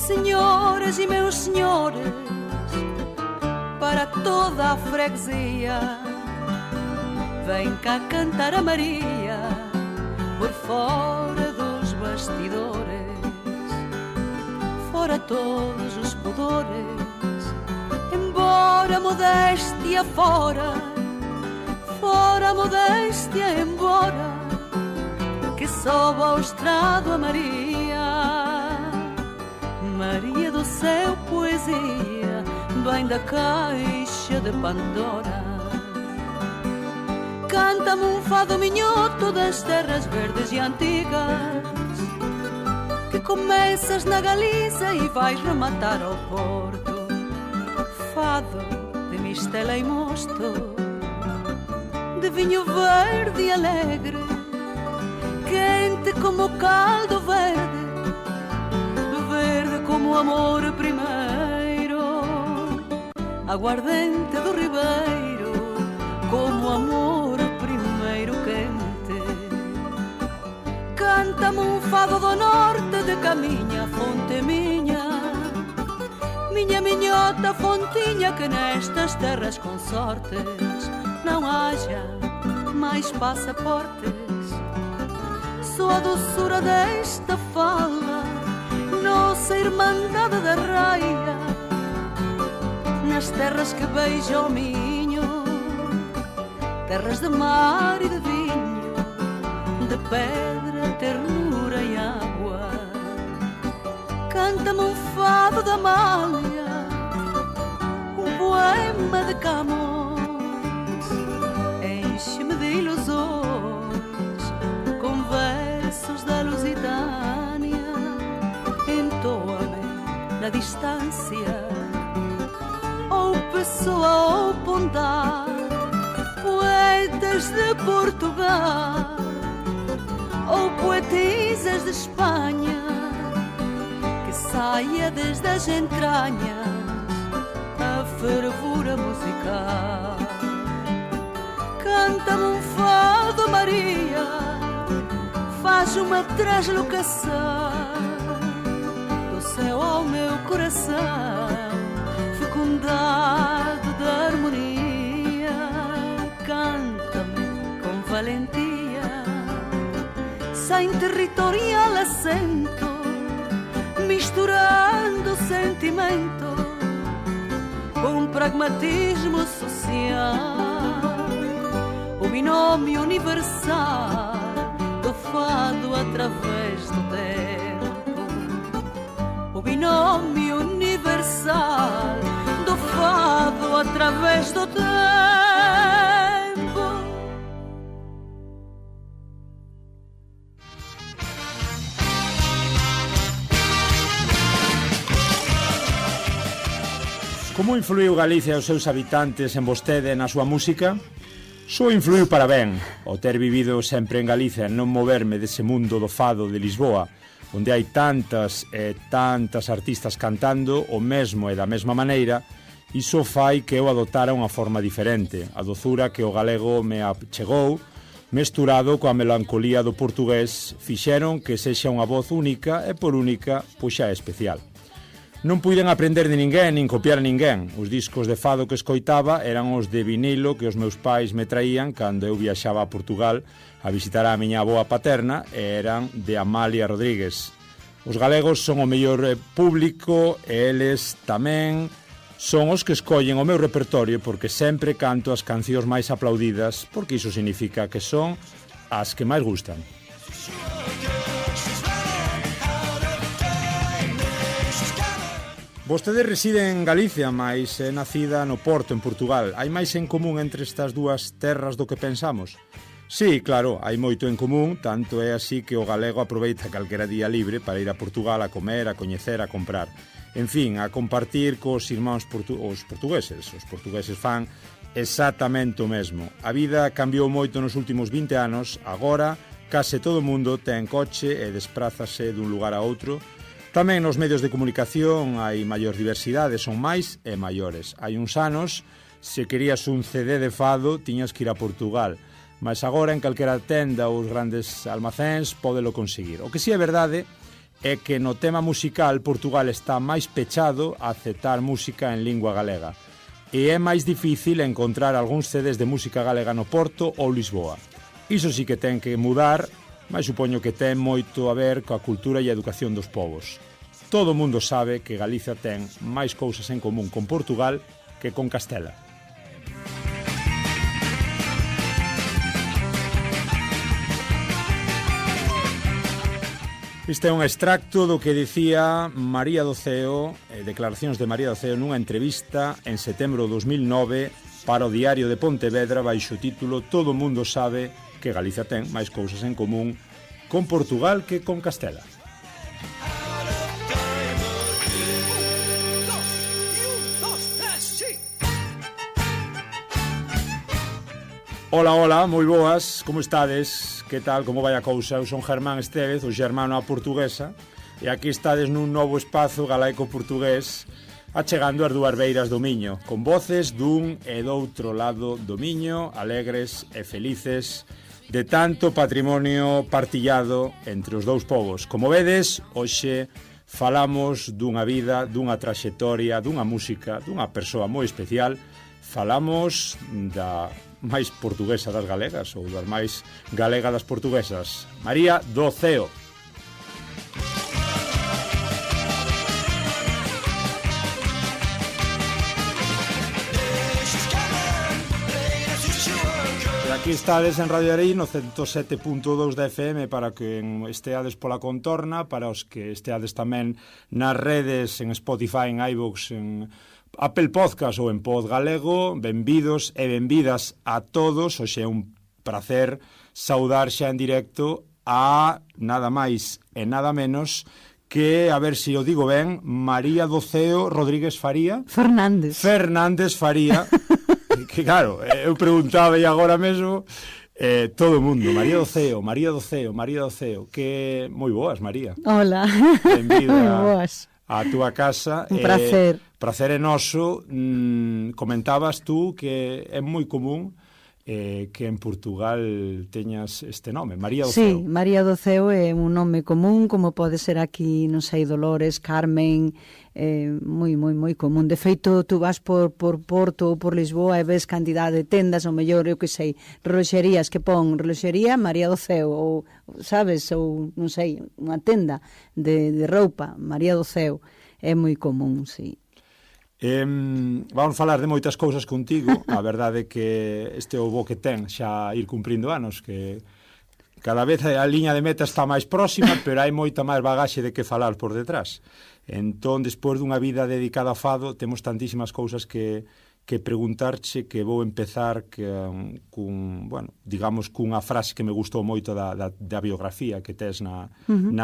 Senhoras e meus senhores, para toda a freguesia, vem cá cantar a Maria por fora dos bastidores, fora todos os pudores, embora modéstia fora, fora modéstia embora, que soba ao estrado a Maria, Maria do céu poesia, vem da caixa de Pandora. Canta-me um fado minhoto das terras verdes e antigas, que começas na Galiza e vais rematar ao Porto. Fado de mistela e mosto, de vinho verde e alegre, quente como o caldo verde, verde como o amor primeiro, aguardente do ribeiro, como o amor primeiro quente. Canta-me um fado do norte de caminha, fonte minha, minha minhota fontinha, que nestas terras consortes não haja mais passaportes. Só a doçura desta fala, nossa irmandade da raia, nas terras que beijam o Minho, terras de mar e de vinho, de pedra, ternura e água. Canta-me um fado da Amália, um poema de Camões, enche-me de ilusões com versos da Lusitânia, entoa-me na distância, ou Pessoa ou Pondar, poetas de Portugal ou poetisas de Espanha, que saia desde as entranhas a fervura musical. Canta-me um fado, Maria, faz uma translocação do céu ao meu coração, fecundado da harmonia. Canta-me com valentia, sem territorial acento, misturando sentimento com pragmatismo social, o binômio universal do fado através do tempo, o binômio universal do fado através do tempo. Como influiu Galicia e os seus habitantes en vostede na súa música? Só influiu para ben, o ter vivido sempre en Galicia e non moverme dese mundo do fado de Lisboa, onde hai tantas e tantas artistas cantando o mesmo e da mesma maneira, iso fai que eu adoptara unha forma diferente, a dozura que o galego me achegou, mesturado coa melancolía do portugués, fixeron que sexa unha voz única e por única, pois xa é especial. Non puiden aprender de ninguén, nin copiar a ninguén. Os discos de fado que escoitaba eran os de vinilo que os meus pais me traían cando eu viaxaba a Portugal a visitar a miña avoa paterna, e eran de Amalia Rodríguez. Os galegos son o mellor público e eles tamén son os que escollen o meu repertorio, porque sempre canto as cancións máis aplaudidas, porque iso significa que son as que máis gustan. Vostede reside en Galicia, mais é nacida no Porto, en Portugal. Hai máis en común entre estas dúas terras do que pensamos? Sí, claro, hai moito en común, tanto é así que o galego aproveita calquera día libre para ir a Portugal a comer, a coñecer, a comprar. En fin, a compartir cos irmáns os portugueses. Os portugueses fan exactamente o mesmo. A vida cambiou moito nos últimos 20 anos, agora case todo o mundo ten coche e desprázase dun lugar a outro. Tamén nos medios de comunicación hai maior diversidade, son máis e maiores. Hai uns anos, se querías un CD de fado, tiñas que ir a Portugal. Mas agora en calquera tenda ou os grandes almacéns pódelo conseguir. O que si é verdade é que no tema musical Portugal está máis pechado a aceptar música en lingua galega e é máis difícil encontrar algúns CDs de música galega no Porto ou Lisboa. Iso sí que ten que mudar, mas supoño que ten moito a ver coa cultura e a educación dos povos. Todo o mundo sabe que Galicia ten máis cousas en común con Portugal que con Castela. Este é un extracto do que dicía María do Ceo, declaracións de María do Ceo nunha entrevista en setembro de 2009 para o Diario de Pontevedra baixo o título Todo o mundo sabe que Galicia ten máis cousas en común con Portugal que con Castela. Hola, hola, moi boas, como estades? Que tal, como vai a cousa? Eu son Germán Estévez, o xermano a portuguesa, e aquí estades nun novo espazo galaico-portugués achegando as dúas beiras do Miño, con voces dun e doutro lado do Miño, alegres e felices de tanto patrimonio partillado entre os dous povos. Como vedes, hoxe falamos dunha vida, dunha traxectoria, dunha música, dunha persoa moi especial. Falamos da máis portuguesa das galegas ou das máis galega das portuguesas, María do Ceo. E aquí estades en Radio Areí no 107.2 da FM para que esteades pola contorna, para os que esteades tamén nas redes en Spotify, en iVoox, en Apple Podcast ou en Pod Galego. Benvidos e benvidas a todos. Hoxe é un prazer saudar xa en directo a nada máis e nada menos que, a ver se o digo ben, María do Ceo Rodríguez Faría. Fernández Faría. Que claro, eu preguntaba e agora mesmo todo o mundo, María do Ceo, María do Ceo, María do Ceo. Que moi boas, María. Hola. Benvida. Moi boas. A túa casa. Un prazer. Prazer é noso. Comentabas tú que é moi común que en Portugal teñas este nome, María do Ceo. Sí, María do Ceo é un nome común, como pode ser aquí, non sei, Dolores, Carmen, moi común. De feito, tú vas por Porto ou por Lisboa e ves cantidade de tendas, ou mellor, eu que sei, reloxerías que pon reloxería María do Ceo, ou, sabes, ou, non sei, unha tenda de roupa, María do Ceo. É moi común, sí. Vamos falar de moitas cousas contigo. A verdade é que este é o bo que ten xa ir cumprindo anos, que cada vez a liña de meta está máis próxima, pero hai moita máis bagaxe de que falar por detrás. Entón, despois dunha vida dedicada ao fado, temos tantísimas cousas que preguntarche, que vou empezar bueno, digamos, cunha frase que me gustou moito da biografía que tes na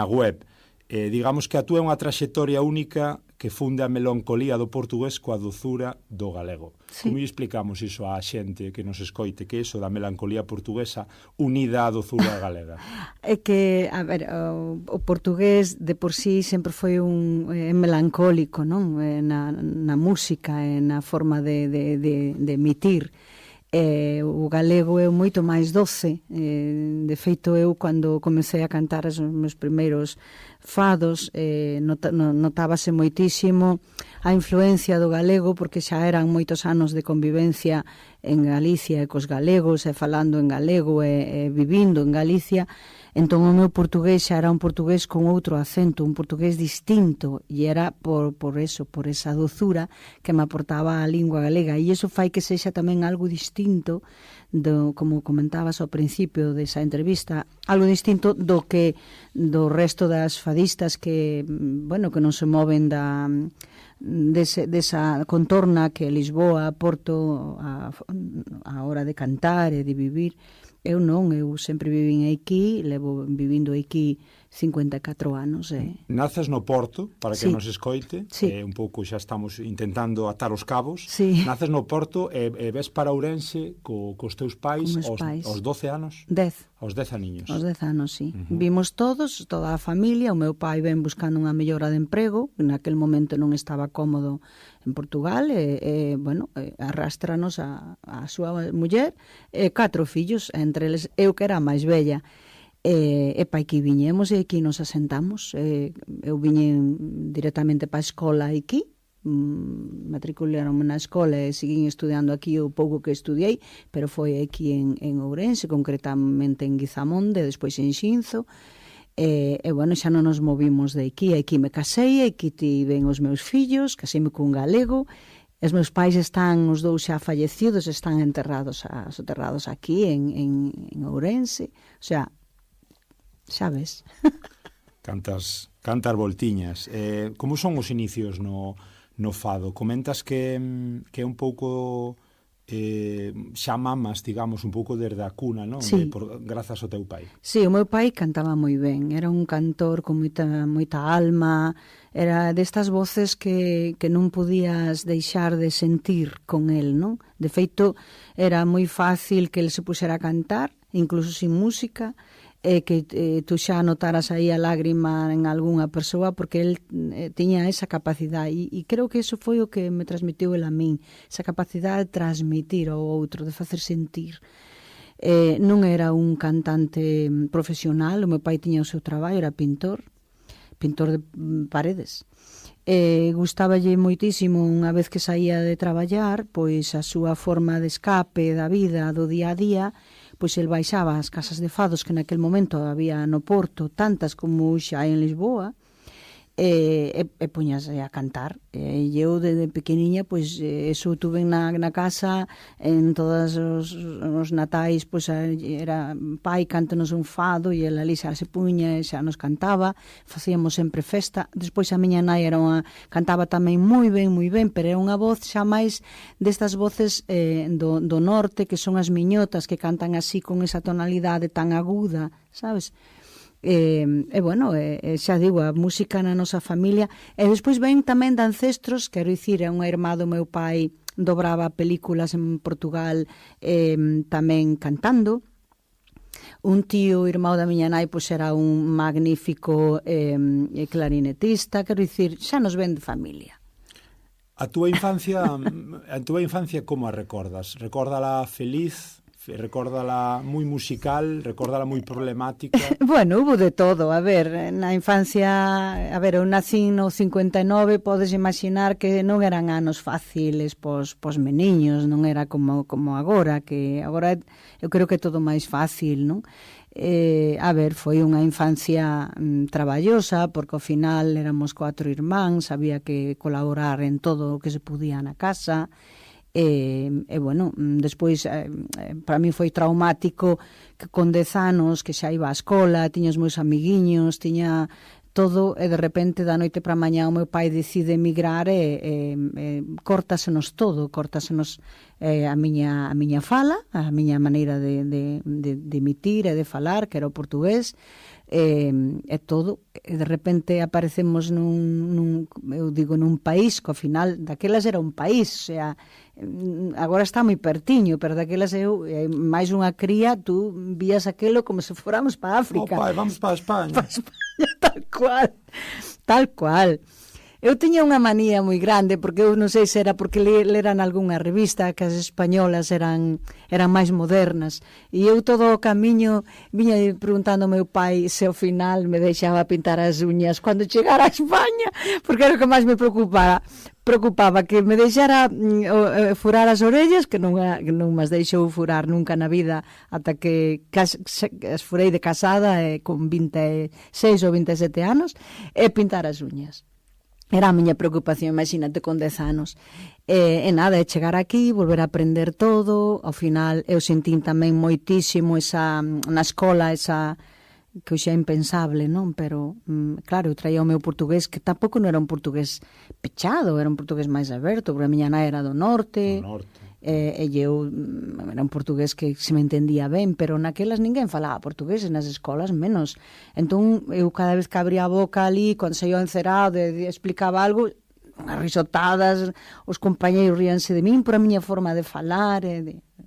web. Digamos que a túa é unha traxectoria única que funde a melancolía do portugués coa dozura do galego. Sí. Como explicamos iso á xente que nos escoite, que iso da melancolía portuguesa unida á dozura galega? É que, a ver, o portugués de por sí sempre foi melancólico, non? Na música, na forma de emitir. O galego é moito máis doce. De feito, eu cando comecei a cantar os meus primeiros fados, notábase moitísimo a influencia do galego, porque xa eran moitos anos de convivencia en Galicia e cos galegos, e falando en galego e vivindo en Galicia. Entón o meu portugués xa era un portugués con outro acento, un portugués distinto, e era por esa dozura que me aportaba a lingua galega, e iso fai que sexa tamén algo distinto como comentabas ao principio desa entrevista, algo distinto do resto das fadistas que, bueno, que non se moven desa contorna que Lisboa, Porto, a hora de cantar e de vivir. Eu non, eu sempre vivín aquí, levo vivindo aquí 54 anos. Naces no Porto, para que sí. nos escoite, sí. Un pouco xa estamos intentando atar os cabos. Sí. Naces no Porto e ves para Ourense cos teus pais aos 12 anos? 10. Aos 10 aniños. Aos 10 anos, sí. Vimos todos, toda a familia, o meu pai ven buscando unha mellora de emprego, naquel momento non estaba cómodo en Portugal, arrastranos a súa muller e 4 fillos, entre eles eu que era a máis bella. E pa aquí viñemos e aquí nos asentamos. Eu viñen directamente pa a escola aquí, matricularonme na escola e seguín estudiando aquí o pouco que estudiei, pero foi aquí en Ourense, concretamente en Guizamonde, despois en Xinzo, e bueno, xa non nos movimos de aquí me casei, aquí tiven os meus fillos, caseime cun galego. Os meus pais están, os dous xa fallecidos, están enterrados aquí en Ourense, o sea, xa ves. Cantas voltiñas. Como son os inicios no fado? Comentas que é un pouco xa mamas, digamos, un pouco desde a cuna, non? Sí. Grazas ao teu pai. Sí, o meu pai cantaba moi ben, era un cantor con moita alma, era destas voces que non podías deixar de sentir con el, non? De feito, era moi fácil que ele se puxera a cantar, incluso sin música, que tú xa notaras aí a lágrima en algunha persoa, porque el tiña esa capacidade, e creo que eso foi o que me transmitiu el a min, esa capacidade de transmitir ao outro, de facer sentir. Non era un cantante profesional, o meu pai tiña o seu traballo, era pintor de paredes. Gustáballe moitísimo, unha vez que saía de traballar, pois a súa forma de escape da vida, do día a día, pois el baixaba ás casas de fados que naquel momento había no Porto, tantas como xa en Lisboa, e poñase a cantar. E eu, desde pequeniña, pois eso tuve na casa, en todos os natais, pois era pai, cántanos un fado, e ela ali xa se puña e xa nos cantaba, facíamos sempre festa. Despois a miña nai cantaba tamén moi ben, pero era unha voz xa máis destas voces do norte, que son as miñotas, que cantan así con esa tonalidade tan aguda, sabes? Bueno, xa digo, a música na nosa familia, e despois ven tamén de ancestros, quero dicir, é unha irmá do meu pai, dobraba películas en Portugal, tamén cantando. Un tío, irmão da miña nai, pois era un magnífico clarinetista, quero dicir, xa nos ven de familia. A túa infancia como a recordas? Recórdala feliz? Recórdala moi musical, recórdala moi problemática? Bueno, hubo de todo. A ver, na infancia, eu nací no 59, podes imaginar que non eran anos fáciles pos meniños, non era como agora, que agora eu creo que é todo máis fácil, non? Foi unha infancia traballosa, porque ao final éramos 4 irmáns, había que colaborar en todo o que se podía na casa. Bueno, despois para mí foi traumático que con 10 anos que xa iba á escola, tiña os meus amiguiños, tiña todo, e de repente da noite para mañá o meu pai decide emigrar e córtasenos todo, córtasenos a miña fala, a miña maneira de emitir e de falar, que era o portugués, e todo, e de repente aparecemos nun país que ao final daquelas era un país, o sea, agora está moi pertiño, pero daquelas eu, máis unha cría, tú vías aquelo como se fóramos para África. Pai, vamos para España. Para España, tal cual. Eu tiña unha manía moi grande, porque eu non sei se era porque leran algunha revista que as españolas eran máis modernas, e eu todo o camiño viña preguntando ao meu pai se ao final me deixaba pintar as uñas cando chegara a España, porque era o que máis me preocupaba que me deixara furar as orellas, que non mas deixou furar nunca na vida, ata que as furei de casada con 26 ou 27 anos, e pintar as uñas. Era a miña preocupación, imagínate, con 10 anos. E nada, é chegar aquí, volver a aprender todo. Ao final, eu sentín tamén moitísimo na escola, que xa é impensable, non? Pero, claro, eu traía o meu portugués, que tampouco non era un portugués pechado, era un portugués máis aberto, porque a miña nai era do norte. E eu era un portugués que se me entendía ben, pero naquelas ninguén falaba portugués, nas escolas menos. Entón, eu cada vez que abría a boca ali, cando se yo encerado, explicaba algo, unhas risotadas, os compañeiros ríanse de min por a miña forma de falar,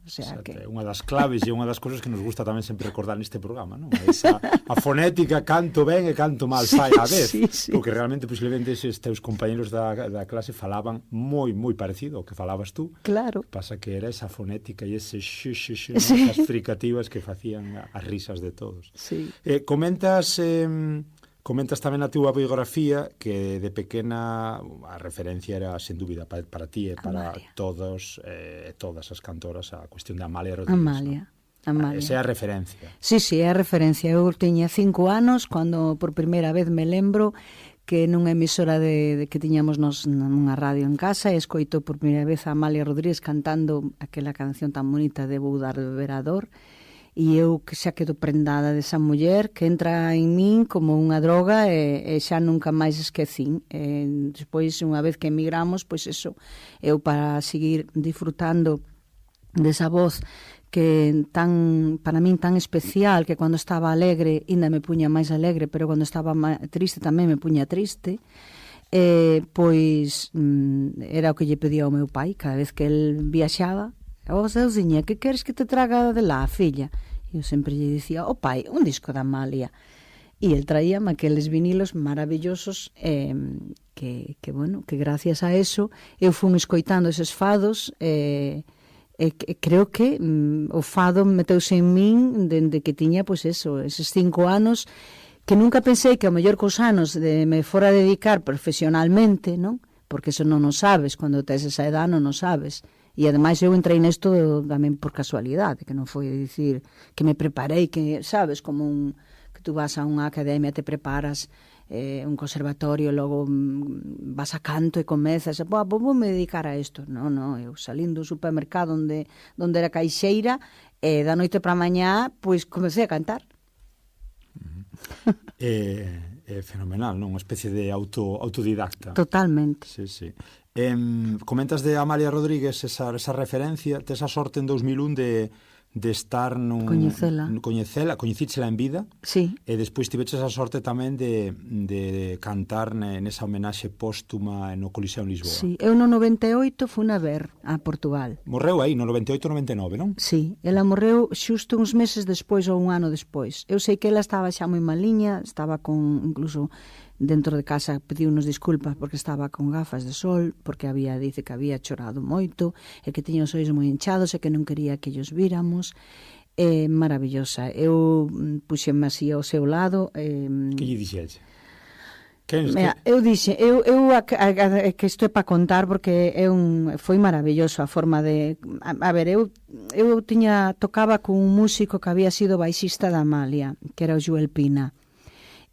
O sea que... Unha das claves e unha das cousas que nos gusta tamén sempre recordar neste programa, non? Esa, a fonética, canto ben e canto mal fai a vez, porque realmente posiblemente eses teus compañeros da clase falaban moi parecido ao que falabas tú. Claro. Pasa que era esa fonética e ese esas fricativas que facían as risas de todos. Sí. Comentas tamén na túa biografía que de pequena a referencia era, sen dúbida, para ti e para todas as cantoras a cuestión de Amalia Rodríguez. Amalia. Esa é a referencia. Sí, é a referencia. Eu tiña 5 anos cando por primeira vez me lembro que nunha emisora de que tiñamos nos nunha radio en casa e escoito por primeira vez a Amalia Rodríguez cantando aquela canción tan bonita de Vou dar de beber a dor. E eu que xa quedo prendada desa muller que entra en min como unha droga e xa nunca máis esquecín. Despois, unha vez que emigramos, pois eso, eu para seguir disfrutando desa voz que para min tan especial, que cando estaba alegre ainda me puña máis alegre, pero cando estaba triste tamén me puña triste, pois era o que lle pedía ao meu pai cada vez que el viaxaba. Zeusiña, que queres que te traga de lá, filla? E eu sempre lle dicía, pai, un disco da Amalia. E el traíame aqueles vinilos maravillosos que gracias a eso eu fun escoitando eses fados creo que o fado meteuse en min dende que tiña, pois eso, eses 5 anos que nunca pensei que ao mellor cos anos me fora a dedicar profesionalmente, non? Porque eso non o sabes, cando tes esa edad non o sabes. E ademais eu entrei nesto tamén por casualidade, que non foi dicir que me preparei, que sabes, como que tú vas a unha academia, te preparas un conservatorio, logo vas a canto e comezas, vou me dedicar a isto. Non, eu salín do supermercado onde era caixeira e da noite para mañá, pois comecei a cantar. É fenomenal, non? Unha especie de autodidacta. Totalmente. Sí. Comentas de Amalia Rodríguez esa referencia, tes a sorte en 2001 de estar coñecíchela en vida. Sí. E despois tiveches a sorte tamén de cantar nesa homenaxe póstuma no Coliseo en Lisboa. Sí, eu no 98 fui a ver a Portugal. Morreu aí, no 98-99, non? Sí, ela morreu xusto uns meses despois ou un ano despois. Eu sei que ela estaba xa moi maliña, estaba incluso dentro de casa pediunos disculpas porque estaba con gafas de sol, porque dice que había chorado moito e que tiña os ollos moi hinchados e que non quería que ellos víramos. Maravillosa. Eu puxeme así ao seu lado. Que lle dixeche? Mira, eu dixe, que isto é para contar porque foi maravilloso a forma de... A ver, eu tocaba con un músico que había sido baixista da Amalia, que era o Joel Pina.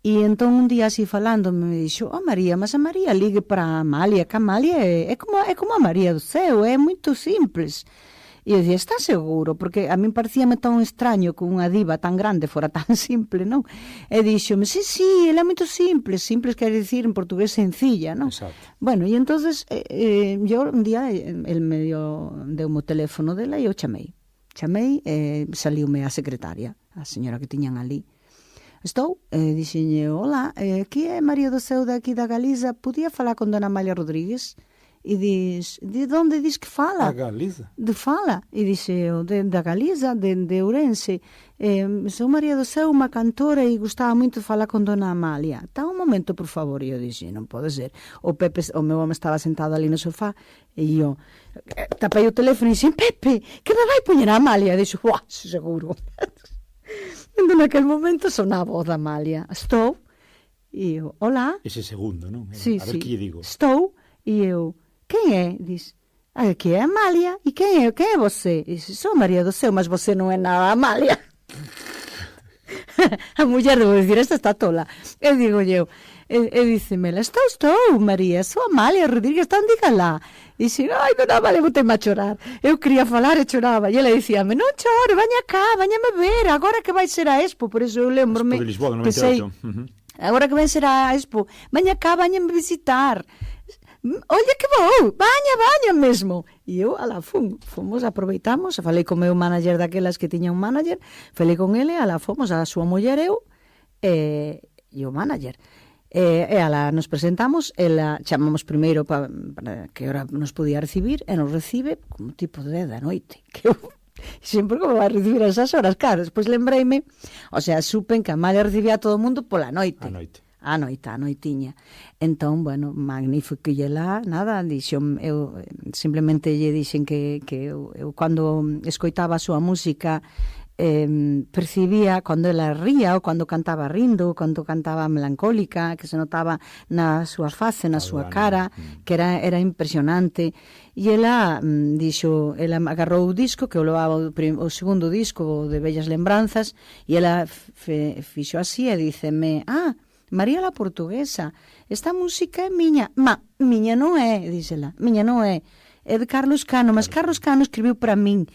E entón un día así falando me dixo, María, mas a María ligue para a Amalia, que a Amalia é como a María do céu, é moito simples. E eu dixía, está seguro? Porque a min parecíame tan extraño que unha diva tan grande fora tan simple, non? E dixome, sí, ela é moito simples quer dicir en portugués sencilla, non? Exacto. Bueno, e entonces yo un día el me deu-me o teléfono dela e eu chamei e saliume a secretaria, a señora que tiñan ali. Estou, dixenlle, hola, aquí é María do Céu daqui da Galiza, podía falar con dona Amalia Rodríguez? E diz, de onde diz que fala? Da Galiza? De fala, e dixe, da Galiza, de Ourense. Sou María do Céu, unha cantora, e gustaba moito de falar con dona Amalia. Tá un momento, por favor, e eu dixe, non pode ser. O meu home estaba sentado ali no sofá, e eu tapei o teléfono e dixe, Pepe, que me vai poñer a Amalia? E dixo, seguro. En aquel momento sonaba a voz da Amalia. Estou, e eu, hola. Ese segundo, non? Sí, a ver que lle digo. Estou, e eu, quen é? Diz, aquí é Amalia. E quen é você? Diz, sou María do Céu, mas você non é nada Amalia. A muller debo dicir, esta está tola. Eu digo eu, e dícemela, estou, María, sou Amalia Rodríguez, está onde lá? E dixe, ai, dona Amalia, boteme a chorar. Eu quería falar e choraba. E ela dicíame, non chore, vaña cá, vañame ver, agora que vai ser a Expo. Por eso eu lembro-me. Expo de Lisboa, 98. Agora que vai ser a Expo, vaña cá, vañame visitar. Oye que vou, vaña mesmo. E eu, fomos, aproveitamos, falei co meu manager daquelas que tiña un manager, falei con ele, fomos a súa muller eu e o manager. E nos presentamos, ela chamamos primeiro para que hora nos podía recibir, e nos recibe como tipo de 10 da noite, que eu sempre como vai recibir esas horas, claro, despois lembreime, o sea, supen que Amalia recibía a todo o mundo pola noite. A noitiña. Entón, bueno, magnífico, e ela, nada, dixo, eu simplemente lle dixen que eu cando escoitaba a súa música percibía cando ela ría ou cando cantaba rindo, cando cantaba melancólica, que se notaba na súa face, na súa cara, que era impresionante. E ela dixo, ela agarrou o disco que o levaba o segundo disco de Bellas Lembranzas, e ela fixo así e díceme: María la Portuguesa, esta música é miña. Miña non é, díxela, miña non é de Carlos Cano, mas Carlos Cano escribiu para min.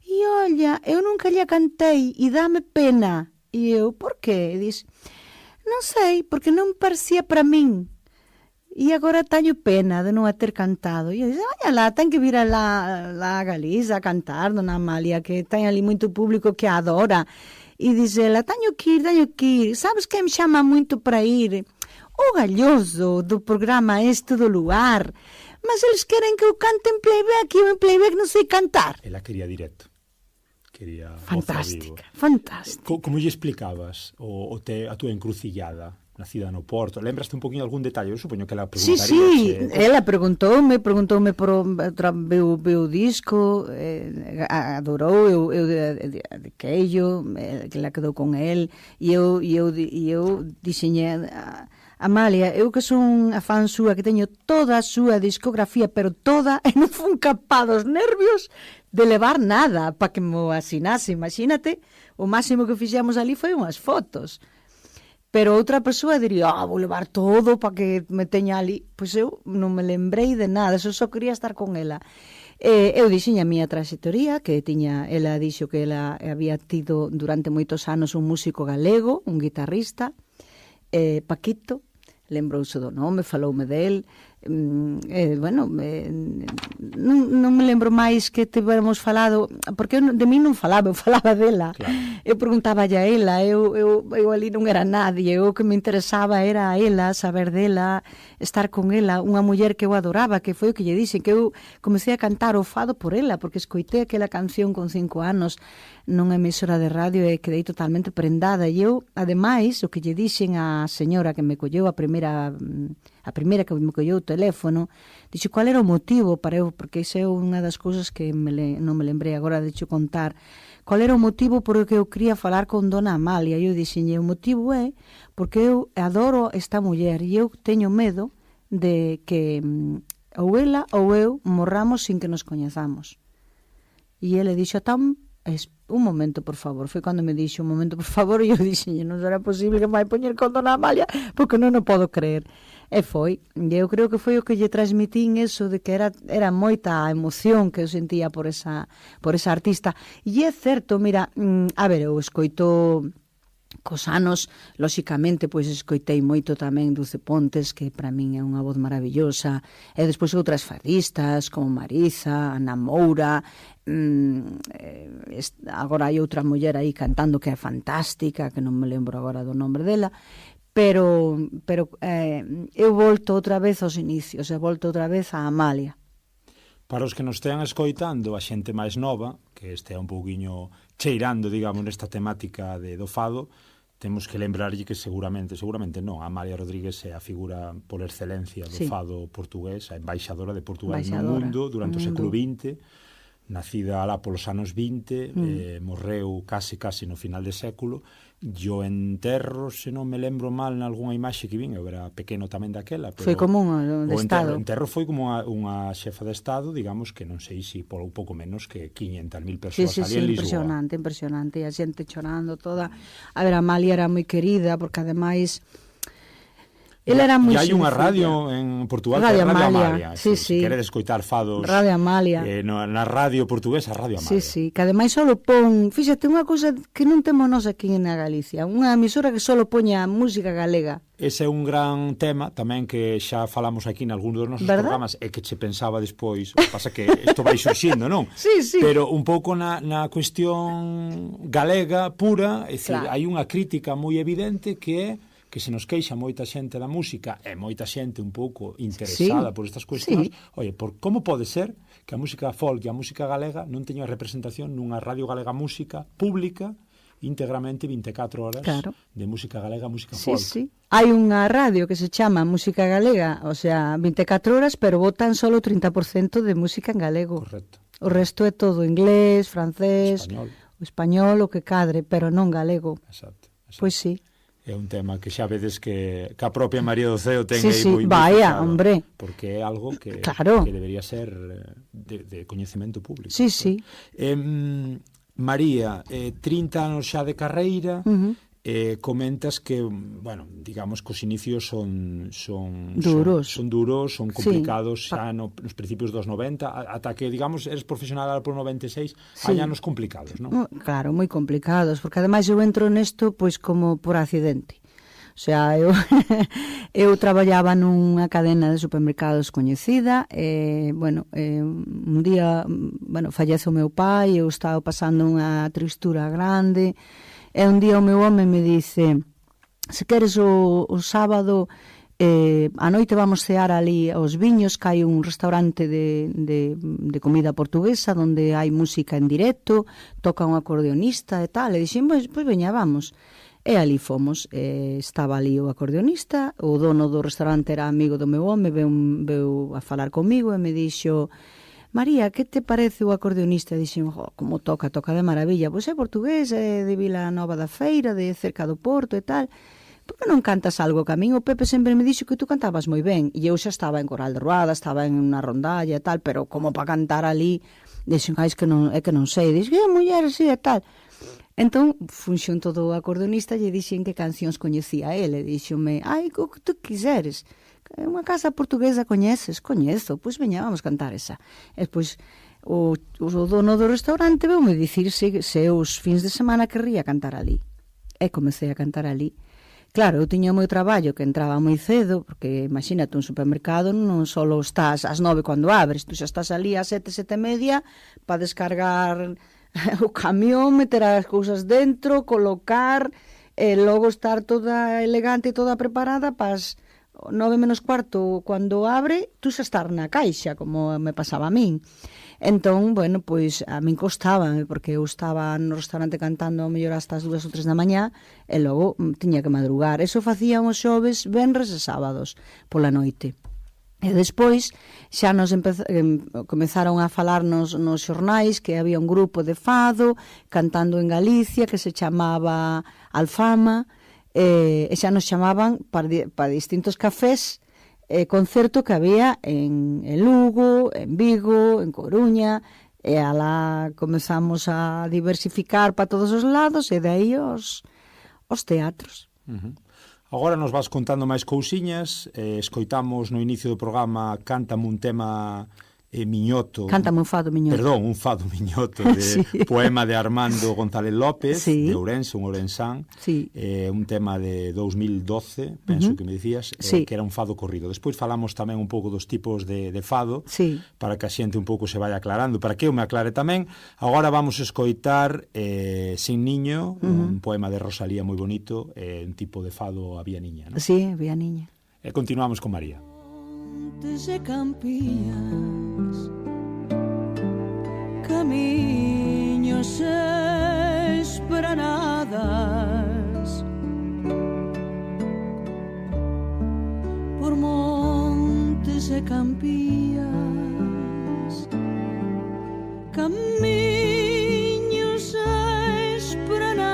E olla, eu nunca lle cantei e dame pena. E eu, por qué? E dis, non sei, porque non parecía para min. E agora teño pena de non a ter cantado. E eu dix, olha lá, ten que vir a Galiza a cantar, dona Amalia, que ten ali moito público que a adora. E diz ela, teño que ir. Sabes que me chama moito para ir? O Galloso do programa este do Luar. Mas eles queren que eu cante en playback e eu en playback non sei cantar. Ela quería directo. Fantástica. Como lle explicabas a túa encrucillada nacida no Porto? Lembraste un poquinho algún detalle? Eu supoño que ela preguntaría. Sí, ela preguntoume por o disco, adorou, eu dediqueillo, que ela quedou con el, e eu diseñei Amalia, eu que son a fan súa, que teño toda a súa discografía, pero toda, e non fun capaz dos nervios de levar nada para que me asinase. Imagínate, o máximo que fixemos ali foi unhas fotos. Pero outra persoa diría, vou levar todo para que me teña ali. Pois eu non me lembrei de nada, eu só quería estar con ela. Eu dixen a miña traxectoría, que ela dixo que ela había tido durante moitos anos un músico galego, un guitarrista, Paquito, lembrouse do nome, faloume del, non me lembro máis que tivermos falado, porque de mí non falaba, eu falaba dela. Claro. Eu preguntaba a ela, eu ali non era nadie, o que me interesaba era a ela, saber dela, estar con ela, unha muller que eu adoraba, que foi o que lle dixen, que eu comecei a cantar o fado por ela, porque escoitei aquela canción con 5 anos nunha emisora de radio e quedei totalmente prendada. E eu, ademais, o que lle dixen á señora que me colleu a primeira que me colleu o teléfono, dixo qual era o motivo para eu, porque iso é unha das cousas que non me lembrei agora de contar, qual era o motivo por que eu quería falar con dona Amalia. E eu dixen, o motivo é porque eu adoro esta muller e eu teño medo de que ou ela ou eu morramos sin que nos coñezamos. E ele dixo, un momento, por favor. Foi cando me dixo, un momento, por favor, e eu dixen, non será posible que me vai poñer con dona Amalia, porque non o podo creer. E foi, e eu creo que foi o que lle transmitín eso de que era moita a emoción que eu sentía por esa artista. E é certo, mira, eu escoito cos anos, lóxicamente, pois escoitei moito tamén Dulce Pontes, que para min é unha voz maravillosa, e despois outras fadistas como Mariza, Ana Moura, agora hai outra muller aí cantando que é fantástica, que non me lembro agora do nome dela, pero eu volto outra vez aos inicios, volto outra vez a Amalia. Para os que nos estean escoitando, a xente máis nova, que estea un pouquiño cheirando, digamos, nesta temática do fado, temos que lembrarlle que seguramente non, Amalia Rodríguez é a figura por excelencia do fado portugués, a embaixadora de Portugal no mundo durante o século XX, nacida alá polos anos 20, morreu case no final de século. O enterro, se non me lembro mal, nalgúna imaxe que vin, eu era pequeno tamén daquela, pero foi como un de Estado. O enterro foi como unha xefa de Estado, digamos que non sei se por un pouco menos que 500.000 persoas ali en Lisboa. Impresionante, a xente chorando toda. A ver, Amalia era moi querida, porque ademais ela era moi... E hai unha radio en Portugal, Radio que é Radio Amalia. Sí. Se queredes escoitar fados... Radio Amalia. Na radio portuguesa, Radio Amalia. Sí, que ademais só pon... Fíxate, unha cousa que non temos nós aquí na Galicia, unha emisora que só poña música galega. Ese é un gran tema tamén que xa falamos aquí en algún dos nosos programas e que che pensaba despois, o que pasa que isto vai surxindo, non? Sí. Pero un pouco na cuestión galega pura, é dicir, hai unha crítica moi evidente que é que se nos queixa moita xente da música e moita xente un pouco interesada por estas cuestións, oye, como pode ser que a música folk e a música galega non teña representación nunha radio galega música pública íntegramente 24 horas de música galega, música folk. Sí. Hai unha radio que se chama Música Galega, o sea, 24 horas, pero botan solo 30% de música en galego. Correcto. O resto é todo inglés, francés, español, o que cadre, pero non galego. Exacto. Pois sí. É un tema que xa vedes que a propia María do Ceo ten aí moi vaya, hombre. Porque é algo que debería ser de coñecemento público. Sí. María, 30 anos xa de carreira, comentas que, bueno, digamos que os inicios son duros, son complicados xa nos principios dos 90, ata que, digamos, eres profesional por 96, hai anos complicados, non? Claro, moi complicados, porque ademais eu entro nesto pois como por accidente. O sea, eu traballaba nunha cadena de supermercados coñecida e, un día, fallece o meu pai, eu estaba pasando unha tristura grande e un día o meu home me dice: se queres o sábado a noite vamos cear ali aos Viños, que hai un restaurante de comida portuguesa onde hai música en directo, toca un acordeonista e tal, e dixen, pois veña, vamos. E ali fomos, estaba ali o acordeonista, o dono do restaurante era amigo do meu home, veu a falar comigo e me dixo: María, que te parece o acordeonista? E dixen, como toca de maravilla, pois é portugués, é de Vila Nova da Feira, de cerca do Porto e tal. Por que non cantas algo que a min? O Pepe sempre me dixo que tú cantabas moi ben, e eu xa estaba en Coral de Ruada, estaba en unha rondalla e tal, pero como para cantar ali, dixen, é que non sei, dixen, muller, así e tal. Entón, función todo o acordeonista, lle dixen que cancións coñecía ele, dixome, o que tú quiseres, unha casa portuguesa coñeces? Coñezo, pois veña, vamos cantar esa. E pois o dono do restaurante veume dicir se os fins de semana querría cantar ali. E comecei a cantar ali. Claro, eu tiña o meu traballo que entraba moi cedo, porque imagínate, un supermercado non só estás ás 9 cando abres, tú xa estás ali ás 7, 7:30 para descargar o camión, meter as cousas dentro, colocar, e logo estar toda elegante e toda preparada para as 9 menos cuarto cando abre, tú xa estar na caixa, como me pasaba a min. Entón, pois a min costaba, porque eu estaba no restaurante cantando ao mellor hasta as 2 ou 3 da mañá e logo tiña que madrugar. Eso facían os xoves, venres e sábados pola noite. E despois xa nos comezaron a falar nos xornais que había un grupo de fado cantando en Galicia que se chamaba Alfama, e xa nos chamaban para distintos cafés, concerto que había en Lugo, en Vigo, en Coruña, e alá comezamos a diversificar para todos os lados e de aí os teatros. Agora nos vas contando máis cousiñas, escoitamos no inicio do programa Cántame un tema miñoto. Cántame un fado miñoto. Perdón, un fado miñoto de poema de Armando González López, de Ourense, un ourensán, un tema de 2012, penso que me dicías, que era un fado corrido. Despois falamos tamén un pouco dos tipos de fado, para que a xente un pouco se vaya aclarando, para que eu me aclare tamén. Agora vamos a escoitar Sin Niño, un poema de Rosalía moi bonito, un tipo de fado Había Niña, non? Sí, Había Niña. E continuamos con María. Montes e campiñas, camiños espranadas, por montes e campías, camiños espranadas,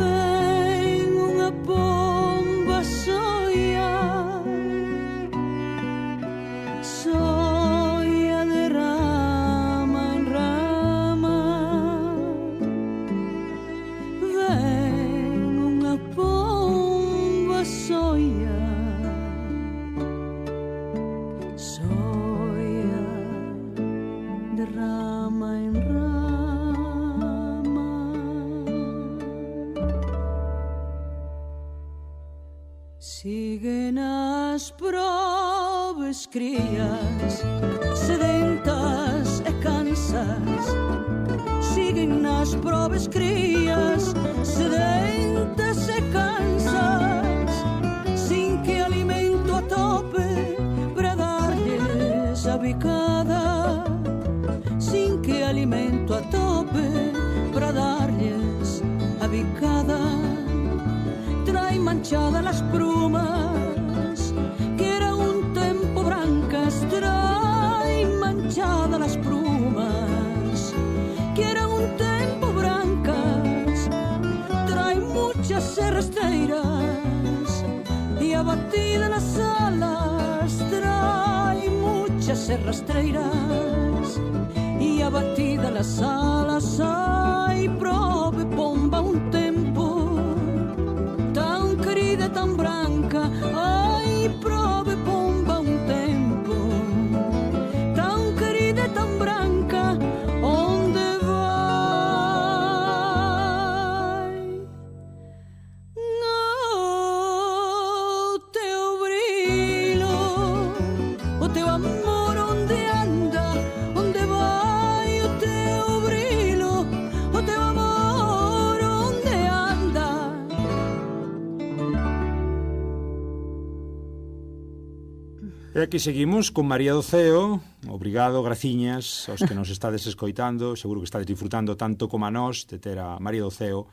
ven unha pomba soia de rama en rama, ven unha pomba soia de rama en rama. Siguen as probes crías, sedentas e cansas, siguen nas probes crías, sedentes e cansas, sin que alimento a tope para darlles a bicada, sin que alimento a tope para darlles a bicada. Trae manchadas las plumas, que era un tempo brancas, trae manchadas las plumas, que era un tempo brancas, trae muchas serrasteiras y abatida las alas, trae muchas serrasteiras y abatida las alas. Ai, prove pomba un tempo tan querida, tan branca. Ai, prove pomba un tempo tan querida, tan branca. Onde vai? No teu brilo, o teu amor onde anda? Onde vai o teu brilo, o teu amor onde anda? E aquí seguimos con María do Ceo. Obrigado, graciñas aos que nos estades escoitando. Seguro que estades disfrutando tanto como a nós de ter a María do Ceo,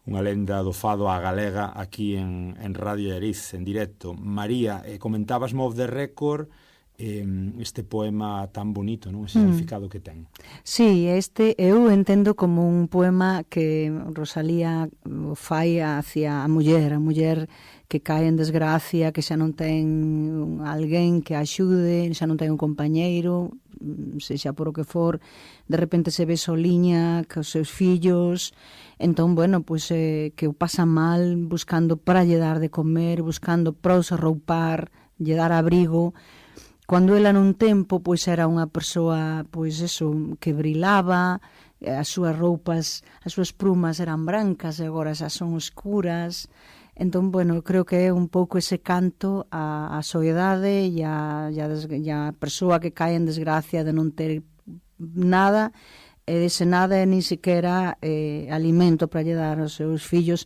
unha lenda do fado á galega, aquí en Radio Eriz, en directo. María, comentabas Off the Record, este poema tan bonito, non? Ese significado que ten. Sí, este eu entendo como un poema que Rosalía fai hacia a muller que cae en desgracia, que xa non ten alguén que a axude, xa non ten un compañeiro, sexa por o que for, de repente se ve soliña cos seus fillos, entón, bueno, pues, que o pasa mal buscando para lle dar de comer, buscando para os arroupar, lle dar abrigo. Cando ela nun tempo, pois, era unha persoa, pois, eso, que brilaba, as súas roupas, as súas plumas eran brancas e agora xa son escuras. Entón, bueno, creo que é un pouco ese canto a soedade e a persoa que cae en desgracia de non ter nada, e dese nada é nin sequera alimento para lle dar aos seus fillos,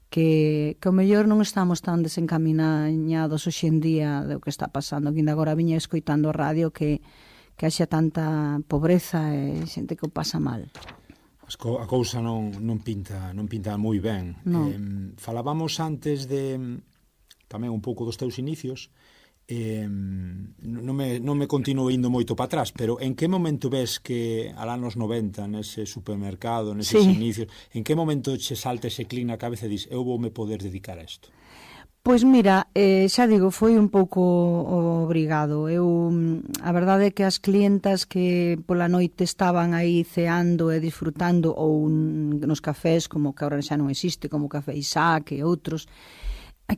que o mellor non estamos tan desencaminados hoxe en día do que está pasando. Que ainda agora viña escoitando a radio que haxa tanta pobreza e xente que o pasa mal. A cousa non pinta moi ben. No. Falábamos antes de tamén un pouco dos teus inicios. Non me continuo indo moito para atrás, pero en que momento ves que al anos 90 nese supermercado, neses inicios, en que momento che salta ese clic na cabeza e dis, eu voume poder dedicar a isto? Pois mira, xa digo, foi un pouco obrigado. A verdade é que as clientas que pola noite estaban aí ceando e disfrutando, ou nos cafés, como que agora xa non existe, como Café Isaac e outros,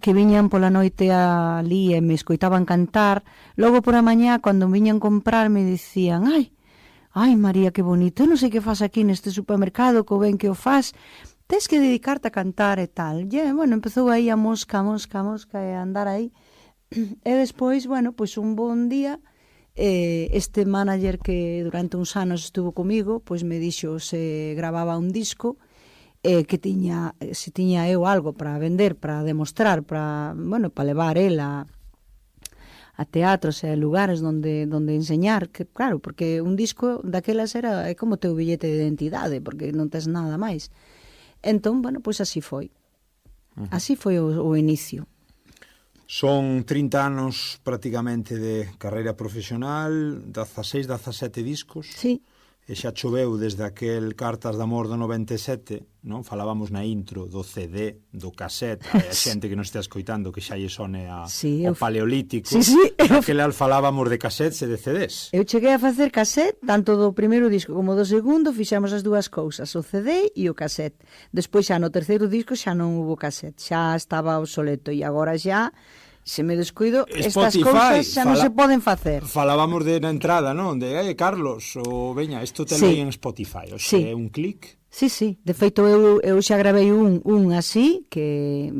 que viñan pola noite ali e me escoitaban cantar, logo por a mañá, cando viñan comprar, me dicían, ai María, que bonito, eu non sei que faz aquí neste supermercado, co ben que o faz, tens que dedicarte a cantar e tal. E, bueno, empezou aí a mosca e a andar aí. E despois, bueno, pois un bon día, este manager que durante uns anos estuvo comigo, pois me dixo se gravaba un disco, que se tiña eu algo para vender, para demostrar, para levar el a teatros e lugares donde enseñar, que claro, porque un disco daquelas é como teu billete de identidade, porque non tes nada máis. Entón, bueno, pois así foi. Así foi o inicio. Son 30 anos prácticamente de carreira profesional, 16, 17 discos. Sí. E xa choveu desde aquel Cartas de Amor do 97, non? Falábamos na intro do CD, do cassette, a xente que non está escoitando que xa lle sone ao paleolítico. Sí. Aquel falábamos de cassettes e de CDs. Eu cheguei a facer cassette, tanto do primeiro disco como do segundo, fixemos as dúas cousas, o CD e o cassette. Despois xa no terceiro disco xa non hubo cassette, xa estaba obsoleto, e agora xa Se me descuido, estas Spotify, cousas xa non se poden facer. Falábamos de na entrada, non? De, Carlos, ou veña, isto te Sí. leí en Spotify, o Sí. sea, é un clic. Sí. De feito, eu xa gravei un así, que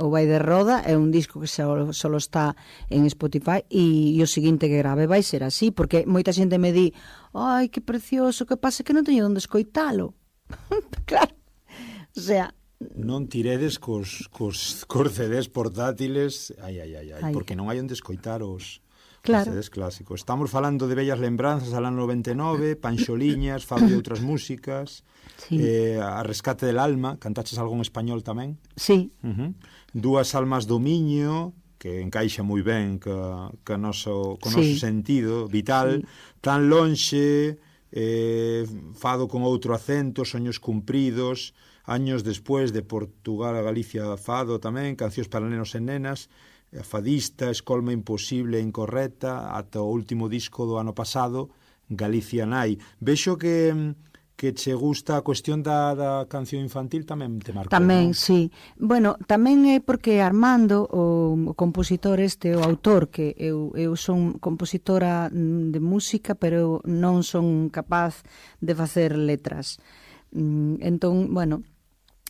o vai de roda, é un disco que solo está en Spotify, e o seguinte que grave vai ser así, porque moita xente me di, ai, que precioso, que pasa que non teño onde escoitalo. Claro, o sea... Non tiredes cos CDs portátiles, ai, porque non hai onde escoitar os CDs clásicos. Estamos falando de bellas lembranzas al ano 99, Panxoliñas, Fado de outras músicas, a Rescate del Alma, cantaches algo en español tamén? Sí. Dúas almas do Miño, que encaixa moi ben co noso sentido vital, Tan lonxe, Fado con outro acento, Soños cumpridos, Años despois, de Portugal a Galicia, Fado tamén, Cancións para nenos e nenas, Fadista, Escolma imposible e incorrecta, ata o último disco do ano pasado, Galicia Nai. Vexo que che gusta a cuestión da canción infantil, tamén te marcou, tamén, non? sí. Bueno, tamén é porque Armando, o compositor o autor, que eu son compositora de música, pero non son capaz de facer letras. Entón, bueno,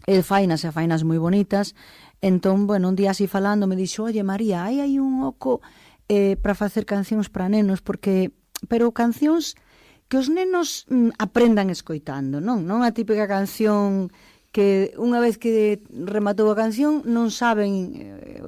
el fainas moi bonitas. Entón, bueno, un día así falando me dixo, oye María, hai un oco para facer cancións para nenos, pero cancións que os nenos aprendan escoitando, non a típica canción que unha vez que rematou a canción non saben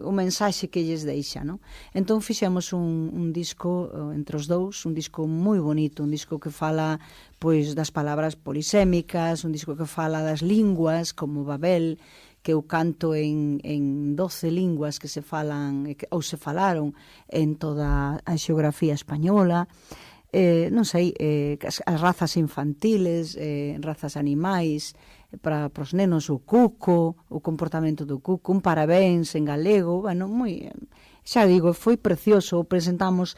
o mensaxe que lles deixa, non? Entón fixemos un disco entre os dous, un disco moi bonito, un disco que fala pois das palabras polisémicas, un disco que fala das linguas como Babel, que eu canto en 12 linguas que se falan ou se falaron en toda a xeografía española. Non sei, as razas infantiles, razas animais, para os nenos o cuco, o comportamento do cuco, un parabéns en galego, bueno, moi... Xa digo, foi precioso, presentamos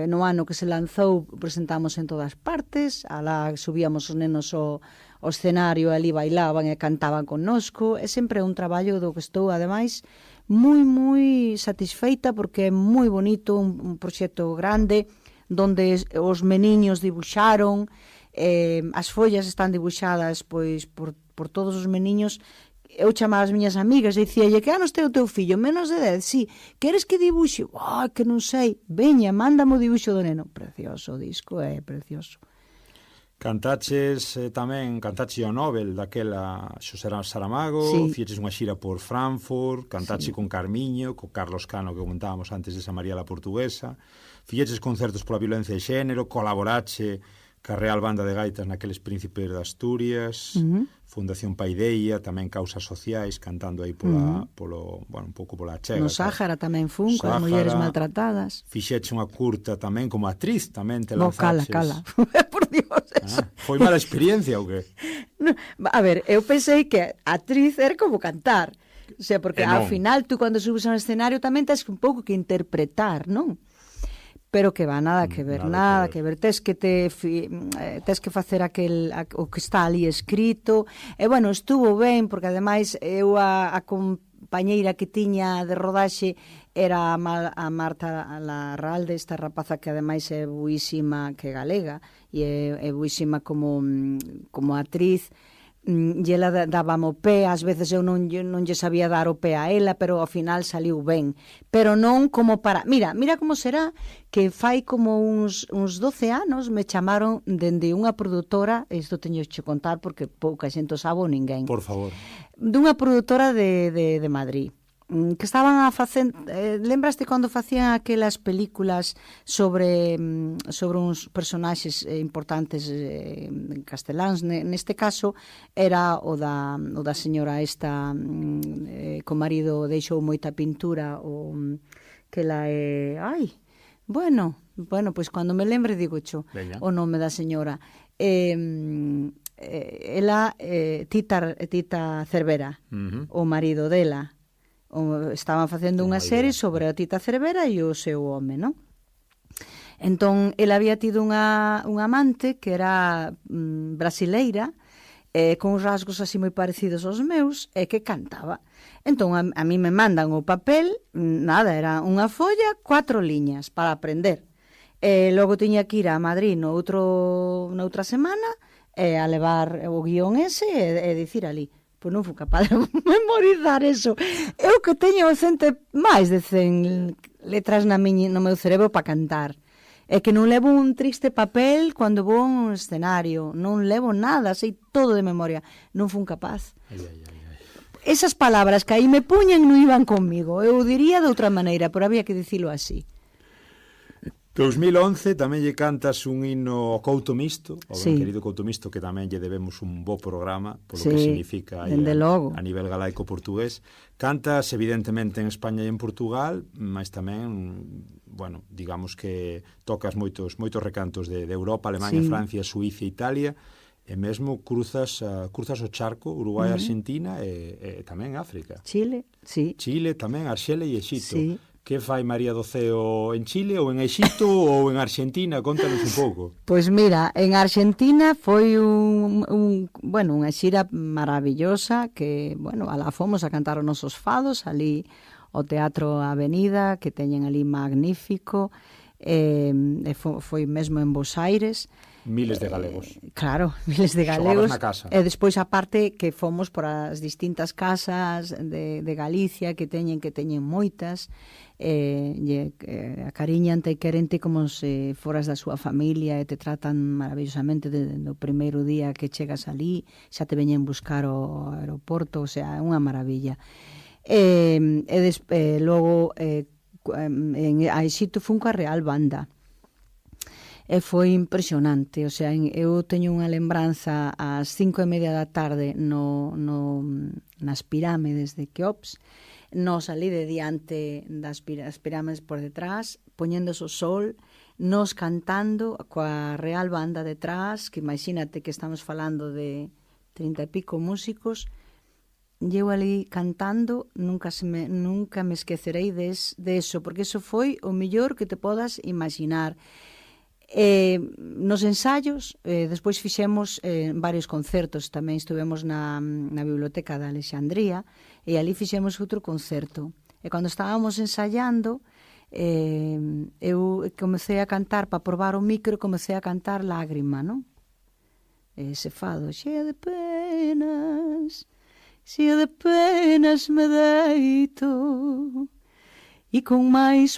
no ano que se lanzou, presentamos en todas partes, alá subíamos os nenos ao escenario, ali bailaban e cantaban connosco, é sempre un traballo do que estou, ademais, moi satisfeita, porque é moi bonito, un proxecto grande, donde os meniños dibuixaron, as follas están dibuixadas pois por todos os meniños. Eu chamaba as miñas amigas e dicíalle, que anos ten o teu fillo? Menos de 10, sí. Queres que dibuxe? Que non sei. Veña, mándame o dibuixo do neno. Precioso o disco, é precioso. Cantaches tamén, cantache o Nobel daquela Xosé Saramago, fixeches unha xira por Frankfurt, cantache con Carmiño, co Carlos Cano que comentábamos antes de Esa María la Portuguesa, fixeches concertos pola violencia de xénero, colaborache ca Real Banda de Gaitas naqueles Príncipes de Asturias, Fundación Paideia, tamén causas sociais, cantando aí polo, bueno, un pouco pola chega. No Sáhara tamén fun, con mulleres maltratadas. Fixeche unha curta tamén como actriz, tamén te lanzaches. Cala. Por Dios, eso. Foi mala experiencia ou que? No, a ver, eu pensei que actriz era como cantar. O sea, porque ao final tú cando subes ao escenario tamén tens un pouco que interpretar, non? Pero que va, nada que ver. Tes que facer o que está ali escrito. E, bueno, estuvo ben, porque ademais eu a compañeira que tiña de rodaxe era a Marta Larralde, esta rapaza que ademais é buísima, que é galega, e é buísima como actriz. E ela dábame o pé, ás veces eu non lle sabía dar o pé a ela, pero ao final saliu ben, pero non como para... Mira como será que fai como uns 12 anos me chamaron dende unha produtora, isto teño que contar porque pouca xente o sabe ou ninguén. Por favor. Dunha produtora de Madrid, que estaban a facer... lembraste cando facían aquelas películas sobre uns personaxes importantes casteláns? Neste caso era o da señora esta co marido deixou moita pintura, que la é... Bueno, pois cando me lembre digo o nome da señora. Ela, Tita Cervera, o marido dela, estaban facendo unha serie sobre a Tita Cervera e o seu home, non? Entón, ela había tido unha amante que era brasileira, con rasgos así moi parecidos aos meus, e que cantaba. Entón, a mí me mandan o papel, nada, era unha folla, 4 liñas para aprender. Logo tiña que ir a Madrid noutra semana, a levar o guión ese e dicir ali. Pois non fui capaz de memorizar eso. Eu que teño máis de 100 letras no meu cerebro para cantar. É que non levo un triste papel cando vou a un escenario, non levo nada, sei todo de memoria, non fun capaz. Esas palabras que aí me puñen non iban conmigo, eu diría de outra maneira, pero había que dicilo así. 2011 tamén lle cantas un himno ao Couto Misto, ao sí. querido Couto Misto, que tamén lle debemos un bo programa, polo que significa aí a nivel galaico-portugués. Cantas, evidentemente, en España e en Portugal, mas tamén, bueno, digamos que tocas moitos recantos de Europa, Alemania, Francia, Suíza e Italia, e mesmo cruzas o charco, Uruguai, Argentina e tamén África. Chile, sí. Chile tamén, Arxele e Exito. Sí. Que fai María do Ceo en Chile ou en Exito ou en Argentina? Contanos un pouco. Pois mira, en Argentina foi unha xira maravillosa que, alá fomos a cantar os nosos fados, ali o Teatro Avenida, que teñen ali magnífico, foi mesmo en Bos Aires. Miles de galegos. Claro, miles de galegos. Xogabas na casa. E despois, aparte, que fomos por as distintas casas de Galicia, que teñen moitas, acariñante e querente como se foras da súa familia e te tratan maravillosamente no primeiro día que chegas ali, xa te veñen buscar ao aeroporto, o sea, é unha maravilla. Logo, a Exito fun coa Real Banda, e foi impresionante, o sea, eu teño unha lembranza ás 5:30 da tarde nas pirámides de Keops, nos ali de diante das pirámides por detrás, poñéndose o sol, nos cantando coa Real Banda detrás, que imagínate que estamos falando de 30 e pico músicos, eu ali cantando, nunca me esquecerei de eso, porque eso foi o mellor que te podas imaginar. Nos ensaios, despois fixemos varios concertos, tamén estivemos na Biblioteca de Alexandría e ali fixemos outro concerto, e cando estábamos ensaiando eu comecei a cantar para probar o micro, comecei a cantar Lágrima, non? Ese fado, chea de penas me deito e con máis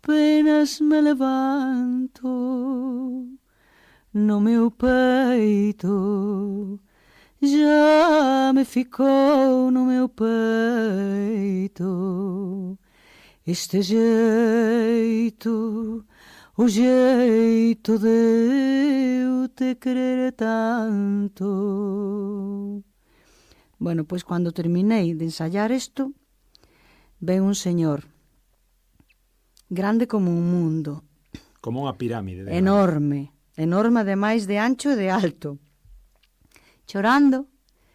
penas me levanto no meu peito, já me ficou no meu peito este jeito, o jeito de eu te querer tanto. Bueno, pois cando terminei de ensayar isto, ven un señor grande como un mundo, como unha pirámide enorme ademais de ancho e de alto, chorando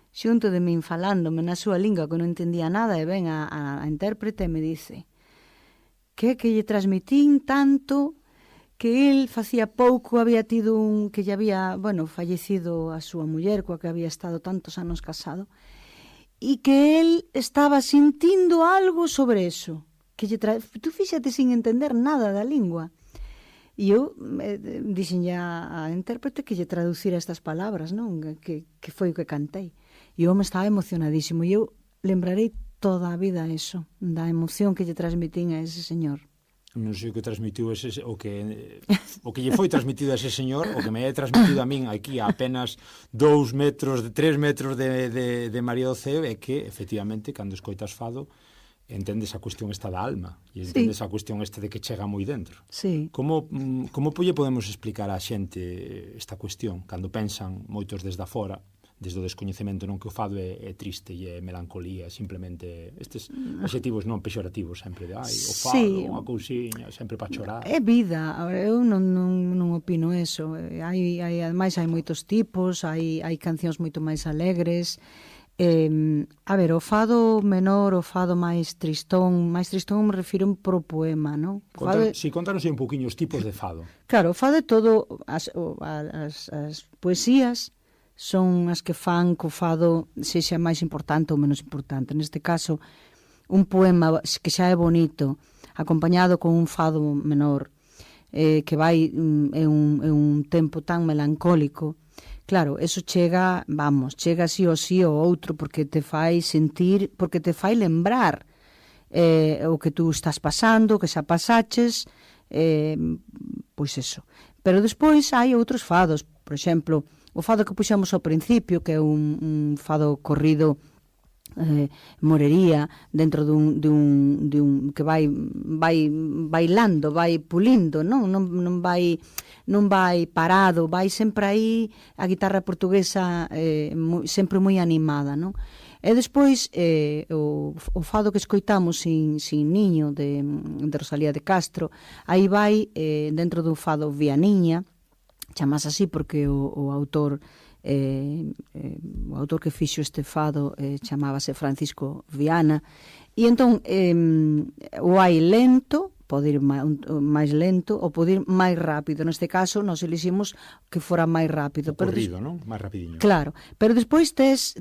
xunto de min, falándome na súa lingua que non entendía nada, e ven a intérprete e me dice que lle transmitín tanto, que el facía pouco había tido que lle había, fallecido a súa muller, coa que había estado tantos anos casado, e que el estaba sintindo algo sobre eso, que tú fíxate sin entender nada da lingua. E eu dixenlle a intérprete que lle traducira estas palabras, non? Que foi o que cantei. E eu me estaba emocionadísimo, e eu lembrarei toda a vida eso, da emoción que lle transmitín a ese señor. Non sei o que transmitiu o que lle foi transmitido a ese señor, o que me é transmitido a min aquí a apenas 3 metros de María do Ceo, é que, efectivamente, cando escoitas fado, entendes a cuestión esta da alma, e entendes a cuestión esta de que chega moi dentro. Sí. Como podemos explicar á xente esta cuestión, cando pensan moitos desde afora, desde o descoñecemento, non, que o fado é triste e é melancolía, simplemente estes adxetivos non pexorativos sempre de o fado, unha cousiña, sempre para chorar. É vida, eu non opino eso. Ademais hai moitos tipos, hai cancións moito máis alegres, A ver, o fado menor, o fado máis tristón me refiro pro poema, non? Contanos un poquinho os tipos de fado. Claro, o fado é todo, as poesías son as que fan que o fado sexa máis importante ou menos importante. Neste caso, un poema que xa é bonito, acompañado con un fado menor, que vai en un tempo tan melancólico. Claro, eso chega sí ou sí ao outro, porque te fai sentir, porque te fai lembrar o que tú estás pasando, que xa pasaches, pois eso. Pero despois hai outros fados, por exemplo, o fado que puxemos ao principio, que é un fado corrido, morería, dentro dun que vai bailando, vai pulindo, non vai parado, vai sempre aí a guitarra portuguesa sempre moi animada, non? E despois o fado que escoitamos sin niño de Rosalía de Castro, aí vai dentro do fado Vianiña, chamas así porque o autor que fixo este fado chamábase Francisco Viana, e entón o hai lento, pode ir máis lento ou pode ir máis rápido. Neste caso, nós eliximos que fora máis rápido. Corrido, non? Máis rapidiño. Claro, pero despois tes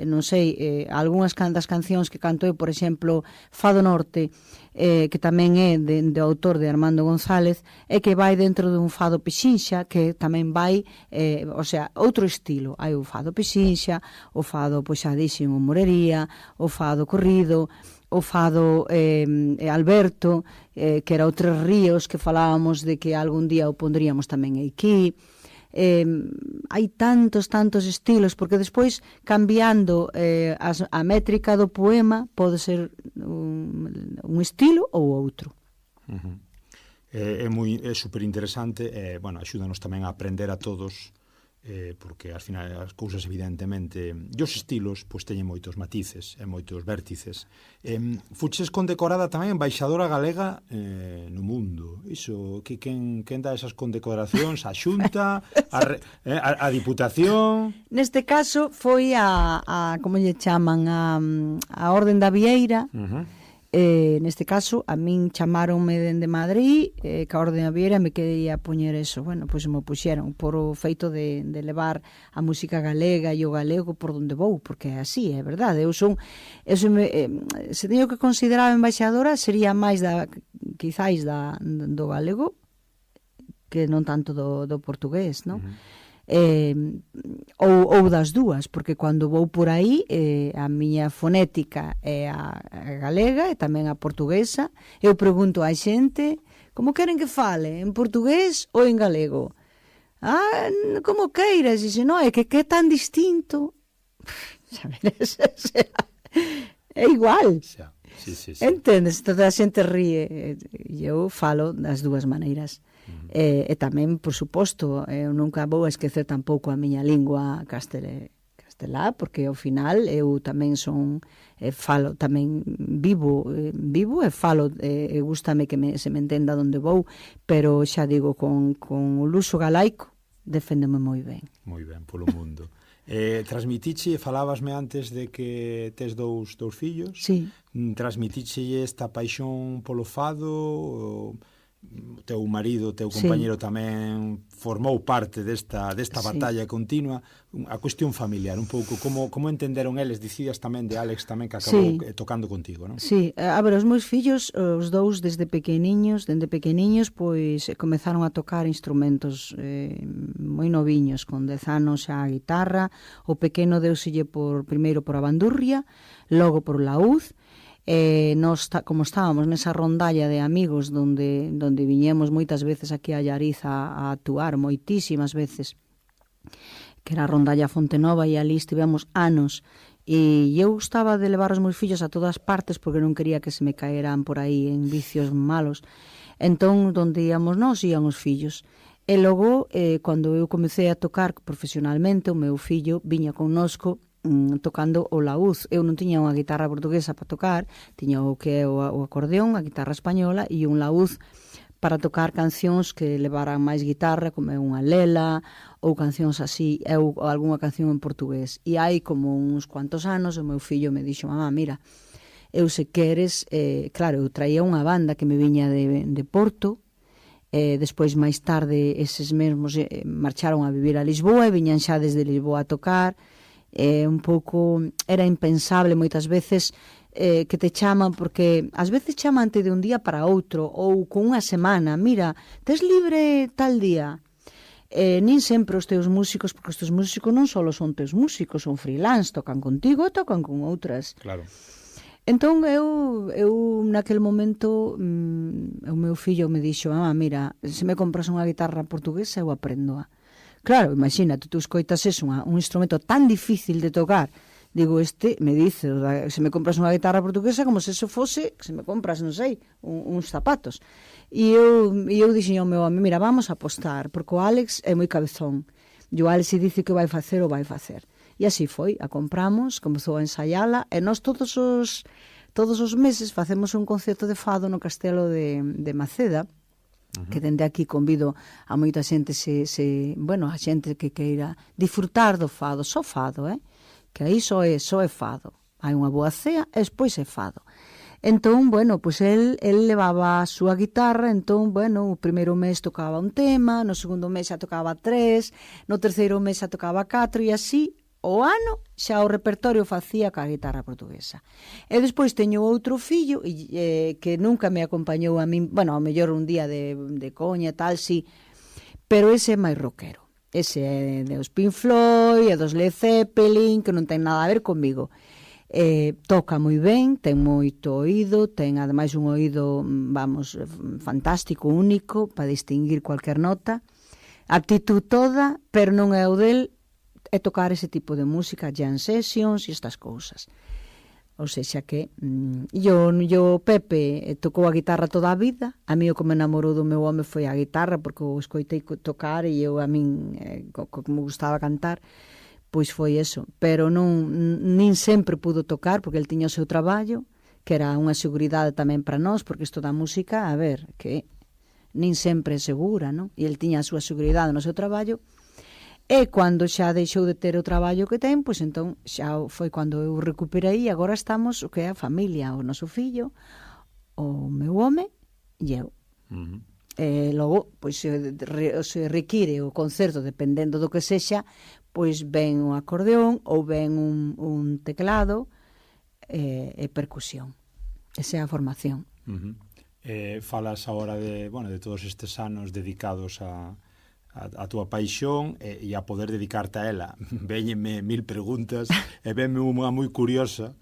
non sei, algunhas das cancións que canto eu, por exemplo, Fado Norte, que tamén é do autor de Armando González, e que vai dentro dun fado pexinxa, que tamén vai, o sea, outro estilo. Hai o fado pexinxa, o fado, pois xa dixen, o morería, o fado corrido, o fado Alberto, que era o Tres Ríos, que falábamos de que algún día o pondríamos tamén aquí. Hai tantos estilos, porque despois, cambiando a métrica do poema, pode ser un estilo ou outro. É super interesante, bueno, axúdanos tamén a aprender a todos, porque ao final as cousas evidentemente e os estilos pois teñen moitos matices e moitos vértices. Fuches condecorada tamén embaixadora galega no mundo. Iso, quen dá esas condecoracións? A Xunta, a Diputación? Neste caso foi a como lle chaman, a Orden da Vieira. Neste caso, a min chamaronme dende Madrid, que a Orde da Vieira me quería poñer eso. Bueno, pois me puxeron por o feito de levar a música galega e o galego por onde vou, porque é así, é verdade. Se teño que considerar embaixadora, sería máis quizáis do galego, que non tanto do portugués, non? Ou das dúas, porque cando vou por aí a miña fonética é a galega e tamén a portuguesa. Eu pregunto á xente como queren que fale, en portugués ou en galego. Como queiras, e se non, é que é tan distinto. Sabes? É igual. Sí. Entendes? Toda a xente ríe e eu falo das dúas maneiras. E tamén, por suposto, eu nunca vou esquecer tampouco a miña lingua castelá, porque ao final eu tamén falo, tamén vivo e falo, e gústame que se me entenda onde vou, pero xa digo, con o luso galaico deféndeme moi ben. Moi ben, polo mundo. Transmitiche, falábasme antes de que tes dous fillos. Sí. Transmitiche esta paixón polo fado? O teu marido, o teu compañero tamén formou parte desta batalla continua. A cuestión familiar, un pouco, como entenderon eles? Dicías tamén de Alex tamén, que acabou tocando contigo, non? Sí, a ver, os meus fillos, os dous dende pequeniños, pois comezaron a tocar instrumentos moi noviños, con 10 anos xa a guitarra. O pequeno deuselle primeiro por a bandurria, logo por o laúd. Nos, como estábamos nesa rondalla de amigos donde viñemos moitas veces aquí a Llariz a actuar, moitísimas veces, que era a rondalla Fontenova, e ali estivemos anos, e eu gustaba de levar os meus fillos a todas partes porque non quería que se me caeran por aí en vicios malos. Entón, donde íamos nós, ían os fillos. E logo, cando eu comecei a tocar profesionalmente, o meu fillo viña connosco tocando o laúd. Eu non tiña unha guitarra portuguesa para tocar, tiña o que é o acordeón, a guitarra española e un laúd para tocar cancións que levaran máis guitarra, como é unha lela, ou cancións así, ou algunha canción en portugués. E hai como uns cuantos anos, o meu fillo me dixo, mamá, mira, eu se queres, claro, eu traía unha banda que me viña de Porto, despois máis tarde eses mesmos marcharon a vivir a Lisboa e viñan xa desde Lisboa a tocar, un pouco, era impensable moitas veces que te chaman, porque ás veces chamante de un día para outro, ou con unha semana, mira, tes libre tal día. Nin sempre os teus músicos, porque os teus músicos non só son teus músicos, son freelance, tocan contigo, tocan con outras. Claro. Entón, eu naquele momento, o meu fillo me dixo, mamá, mira, se me compras unha guitarra portuguesa, eu aprendo-a. Claro, imagínate, tú escoitas eso, un instrumento tan difícil de tocar. Digo, me dice, se me compras unha guitarra portuguesa, como se eso fose, se me compras, non sei, uns zapatos. E eu dixen ao meu home, mira, vamos a apostar, porque o Alex é moi cabezón. E o Alex se dice que vai facer, o vai facer. E así foi, a compramos, comezou a ensaiala, e nós todos os meses facemos un concerto de fado no castelo de Maceda, que dende aquí convido a moita xente, a xente que queira disfrutar do fado, só fado, que aí só é fado. Hai unha boa cea e despois é fado. Entón, pois el levaba a súa guitarra, entón, o primeiro mes tocaba un tema, no segundo mes xa tocaba 3, no terceiro mes xa tocaba 4, e así, o ano, xa o repertorio facía ca guitarra portuguesa. E despois teño outro fillo, que nunca me acompañou a min, ao mellor un día de coña e tal, sí, pero ese é máis rockero. Ese é dos Pink Floyd, é dos Led Zeppelin, que non ten nada a ver comigo. Toca moi ben, ten moito oído, ten ademais un oído, fantástico, único, para distinguir cualquier nota. Aptitud toda, pero non é o del, é tocar ese tipo de música, jam sessions e estas cousas. Ou seja que yo Pepe tocou a guitarra toda a vida. A mí o que me enamorou do meu home foi a guitarra, porque o escoitei tocar e eu a min como gustaba cantar, pois foi eso. Pero nin sempre pudo tocar, porque el tiña o seu traballo, que era unha seguridade tamén para nós, porque isto da música, a ver, que nin sempre é segura, non? E el tiña a súa seguridade no seu traballo. E cando xa deixou de ter o traballo que ten, pois entón xa foi cando eu recuperei, e agora estamos o que é a familia, o noso fillo, o meu home e eu. E logo, pois se require o concerto, dependendo do que sexa, pois ven un acordeón ou ven un teclado e percusión. Esa é a formación. Falas agora de todos estes anos dedicados a túa paixón e a poder dedicarte a ela. Véñenme 1000 preguntas e venme unha moi curiosa.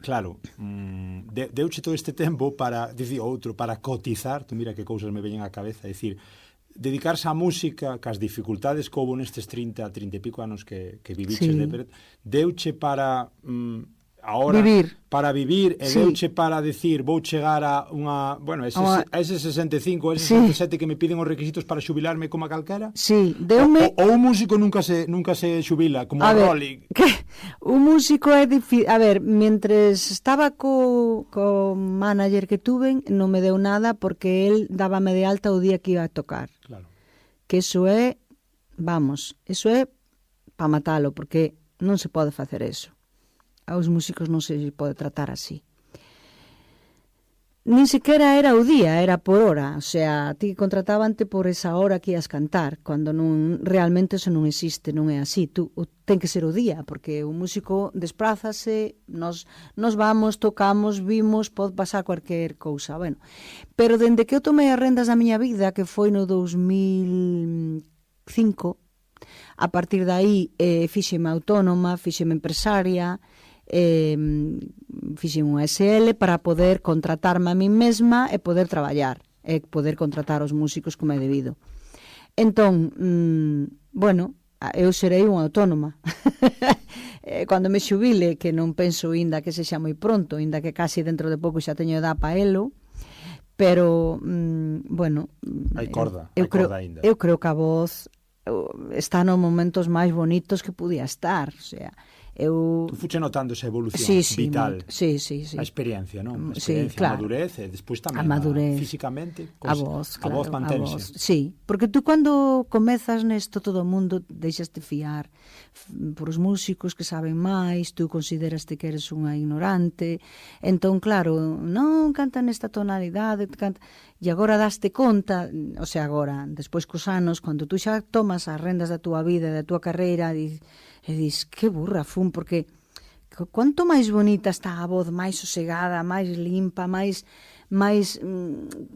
Claro, deuche todo este tempo para, dicir outro, para cotizar, tú mira que cousas me veñen á cabeza, dicir, dedicarse á música, cas dificultades que houve nestes 30 e pico anos que viviches, deuche para... Ahora, para vivir, e deuche para decir, vou chegar a unha, ese 65, ese 67 que me piden os requisitos para xubilarme como a calquera? Sí, deume... Ou un músico nunca se xubila, como a Rolling? Un músico é difícil... A ver, mentres estaba co manager que tuven, non me deu nada, porque el dábame de alta o día que iba a tocar. Claro. Que eso é, eso é para matalo, porque non se pode facer eso. Aos músicos non se pode tratar así. Nin sequera era o día, era por hora. O sea, ti contratábante por esa hora que ias cantar, cando non realmente eso non existe, non é así. Ten que ser o día, porque o músico desprázase, nos vamos, tocamos, vimos, pode pasar cualquier cousa. Pero dende que eu tomei as rendas da miña vida, que foi no 2005, a partir de aí fíxeme autónoma, fíxeme empresaria, fixen unha SL para poder contratarme a mí mesma e poder traballar e poder contratar os músicos como é debido. Entón, eu serei unha autónoma. Cando me xubile, que non penso inda que sexa moi pronto, inda que casi dentro de pouco xa teño edad para elo, pero, hai corda ainda. Eu creo que a voz está nos momentos máis bonitos que podía estar, o sea, Eu... Tu fuche notando esa evolución vital. Sí. A experiencia, non? A Sí, experiencia, claro. a madurez, e despois tamén A madurez. físicamente. A voz, claro. A voz mantense. A voz. Sí, porque tú cando comezas nesto todo o mundo deixaste fiar por os músicos que saben máis, tú consideraste que eres unha ignorante, entón claro, non canta nesta tonalidade, canta... E agora daste conta, o sea, agora, despois cos anos, cando tú xa tomas as rendas da túa vida, da túa carreira, e dis, que burra fun, porque cuanto máis bonita está a voz, máis sosegada, máis limpa, máis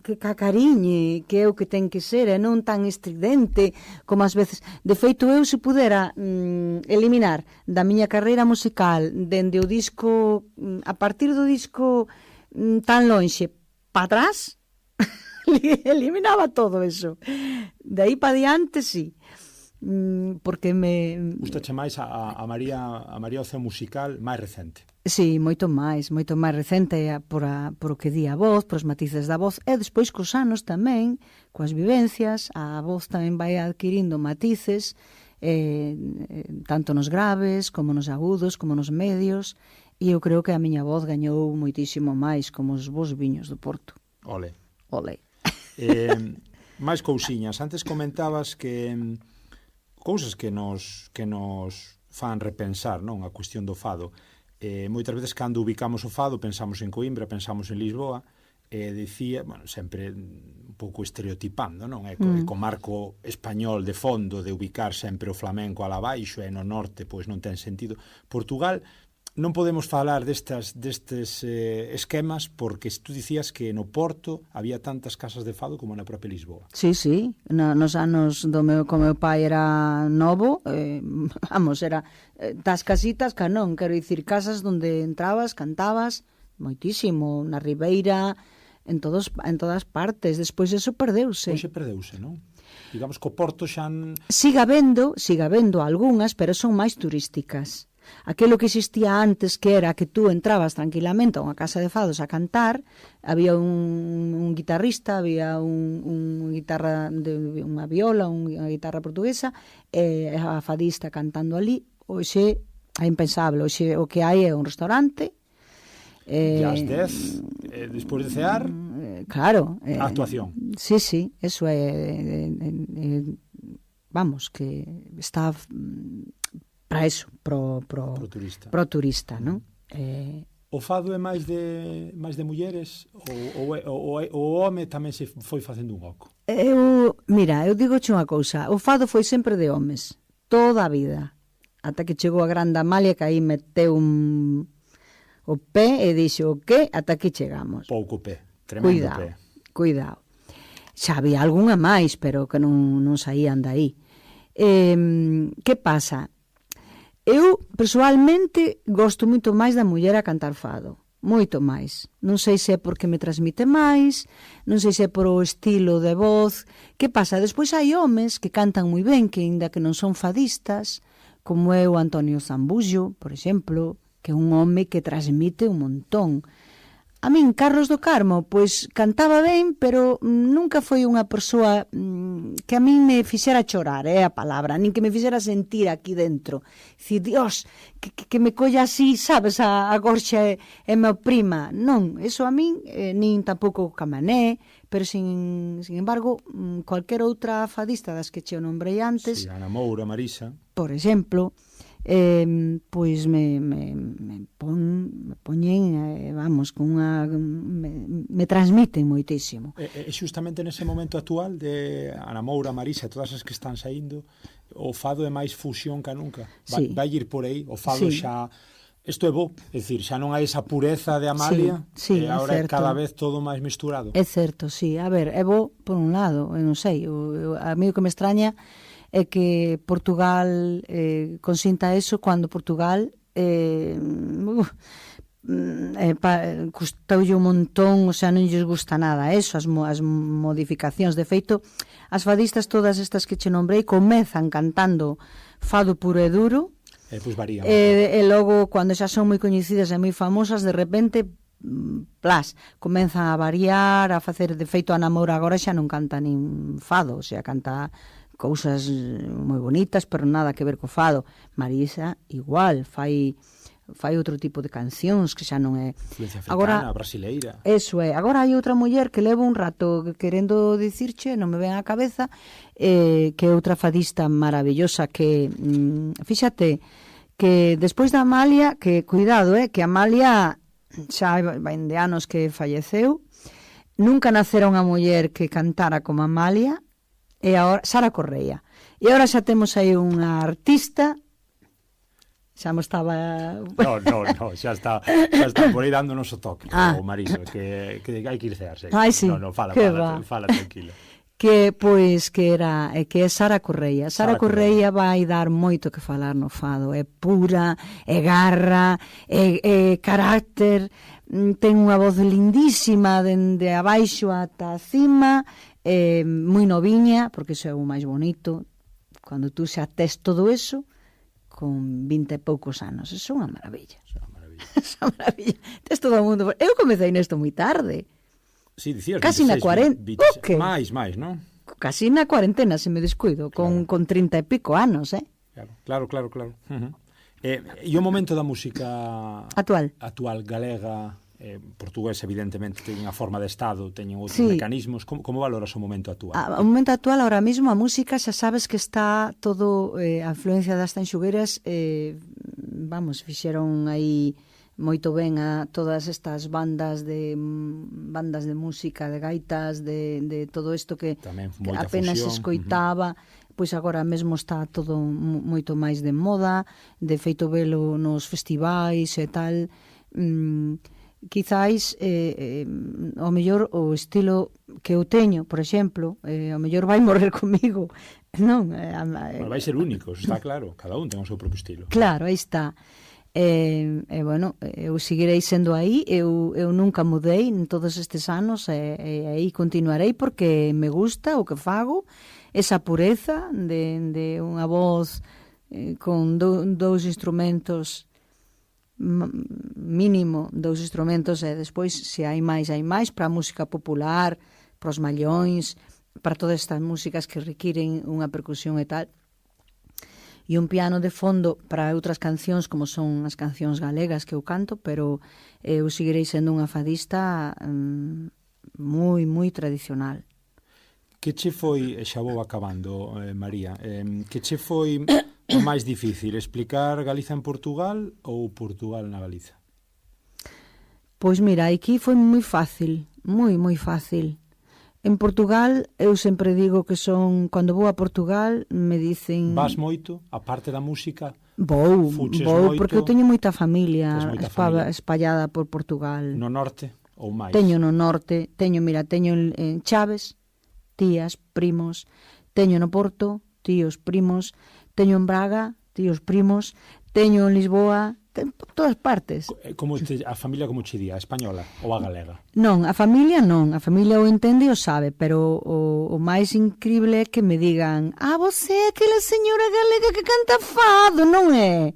que cacariñe, que é o que ten que ser, e non tan estridente como ás veces. De feito, eu se pudera eliminar da miña carreira musical dende o disco, a partir do disco tan lonxe para atrás, eliminaba todo eso. De aí para diante, sí. Porque me... Gustache máis a María Oceo musical máis recente. Sí, moito máis recente por o que di a voz, por os matices da voz, e despois cos anos tamén, coas vivencias, a voz tamén vai adquirindo matices, tanto nos graves, como nos agudos, como nos medios, e eu creo que a miña voz gañou moitísimo máis, como os bons viños do Porto. Ole. Máis cousiñas. Antes comentabas que cousas que nos fan repensar, non, a cuestión do fado. Moitas veces cando ubicamos o fado pensamos en Coimbra, pensamos en Lisboa, dicía, bueno, sempre un pouco estereotipando, non? Co marco español de fondo de ubicar sempre o flamenco ala baixo e no norte pois non ten sentido. Portugal non podemos falar destes esquemas porque tú dicías que no Porto había tantas casas de fado como na propia Lisboa. Sí, nos anos do meu pai era novo, vamos, era das casitas canón, quero dicir, casas onde entrabas, cantabas moitísimo, na Ribeira, en todas partes. Despois eso perdeuse. Pois perdeuse, non? Digamos que o Porto xa... Siga habendo algunhas, pero son máis turísticas. Aquilo que existía antes, que era que tú entrabas tranquilamente a unha casa de fados a cantar, había un guitarrista, había unha guitarra unha viola, unha guitarra portuguesa, e a fadista cantando ali. Hoxe é impensable, hoxe o que hai é un restaurante, e ás 10, despois de cear, claro, a actuación. Sí, eso é vamos, que está para eso, pro turista, non? O fado é máis de mulleres ou o home tamén se foi facendo un oco? Mira, eu digoche unha cousa, o fado foi sempre de homes, toda a vida, ata que chegou a grande Amalia, que aí meteu o pé e dixo, o que? Ata aquí chegamos. Pouco pé, tremendo pé. Cuidado. Xa había algunha máis, pero que non saían dai. Que pasa? Eu, persoalmente, gosto moito máis da muller a cantar fado. Moito máis. Non sei se é porque me transmite máis, non sei se é por o estilo de voz. Que pasa? Despois hai homes que cantan moi ben, que ainda que non son fadistas, como é o Antonio Zambullo, por exemplo, que é un home que transmite un montón. A min, Carlos do Carmo, pois cantaba ben, pero nunca foi unha persoa que a min me fixera chorar, é a palabra, nin que me fixera sentir aquí dentro. Dicir, Dios, que me colla así, sabes, a gorxa e me oprima. Non, eso a min, nin tampouco Camané, pero sin embargo, cualquier outra fadista das que che o nombrei antes... Sí, Ana Moura, Marisa... Por exemplo... pois me poñen, vamos, con unha me transmiten moitísimo. E xustamente nese momento actual de Ana Moura, Marisa e todas as que están saindo, o fado é máis fusión que nunca. Vai ir por aí, o fado xa... Isto é bo, é dicir, xa non hai esa pureza de Amalia, e agora é cada vez todo máis misturado. É certo, sí. A ver, é bo por un lado, eu non sei, a mí o que me extraña é que Portugal consinta eso cando Portugal custoulle un montón, o sea, non lles gusta nada eso, as modificacións. De feito, as fadistas todas estas que che nombrei comezan cantando fado puro e duro, pois varían. E logo, cando xa son moi coñecidas e moi famosas, de repente comenzan a variar, a facer. De feito, Ana Moura agora xa non canta nin fado, o sea, canta cousas moi bonitas, pero nada que ver co fado. Marisa, igual, fai outro tipo de cancións que xa non é... Influencia africana, agora, brasileira. Eso é. Agora hai outra muller que levo un rato querendo dicirche, non me ven á cabeza, que é outra fadista maravillosa que, fíxate, que despois da Amalia, que cuidado, que Amalia xa vai de anos que falleceu, nunca nacera unha muller que cantara como Amalia, e agora Sara Correia. E agora xa temos aí unha artista. Xa mo estaba... No, xa está por aí dándonos o toque, o Marisa, que hai que ircearse. Ai, sí. No, fala tranquilo. Que é Sara Correia. Sara Correia vai dar moito que falar no fado. É pura, é garra, é carácter, ten unha voz lindísima dende abaixo ata cima, moi noviña, porque iso é o máis bonito, cando tú xa tes todo eso, con 20 e poucos anos. Eso é unha maravilla. Esa maravilla. Tes todo o mundo. Eu comecei nesto moi tarde. Sí, dicías, casi 26, na 40. Okay. máis, non? Casi na cuarentena, se me descuido, con 30 e pico anos, Claro. E o momento da música actual galega, portugués, evidentemente, ten unha forma de estado, teñen outros mecanismos. Como valoras o momento actual? O momento actual, ahora mismo, a música, xa sabes que está todo, a influencia das tanxugueiras, fixeron aí moito ben a todas estas bandas de música, de gaitas, de todo isto que apenas se escoitaba, pois agora mesmo está todo moito máis de moda, de feito velo nos festivais e tal. Quizais ao mellor o estilo que eu teño, por exemplo, ao mellor vai morrer comigo, non? Vai ser único, está claro, cada un ten o seu propio estilo. Claro, aí está. Eu seguirei sendo aí, eu nunca mudei en todos estes anos, e aí continuarei porque me gusta o que fago, esa pureza de unha voz con dous instrumentos, mínimo 2 instrumentos, e despois se hai máis para a música popular, para os mallóns, para todas estas músicas que requiren unha percusión e tal, e un piano de fondo para outras cancións como son as cancións galegas que eu canto, pero eu seguirei sendo unha fadista moi tradicional. Que che foi, xa vou acabando, María, que che foi o máis difícil, explicar Galiza en Portugal ou Portugal na Galiza? Pois mira, aquí foi moi fácil, moi fácil. En Portugal, eu sempre digo que cando vou a Portugal, me dicen... Vas moito, a parte da música? Vou, porque eu teño moita familia espallada por Portugal. No norte ou máis? Teño no norte, teño en Chaves, tías, primos, teño no Porto, tíos, primos, teño en Braga, tíos, primos, teño en Lisboa, por todas partes. A familia como che di, a española ou a galega? Non, a familia o entende e o sabe, pero o máis increíble é que me digan: você é aquela señora galega que canta fado, non é?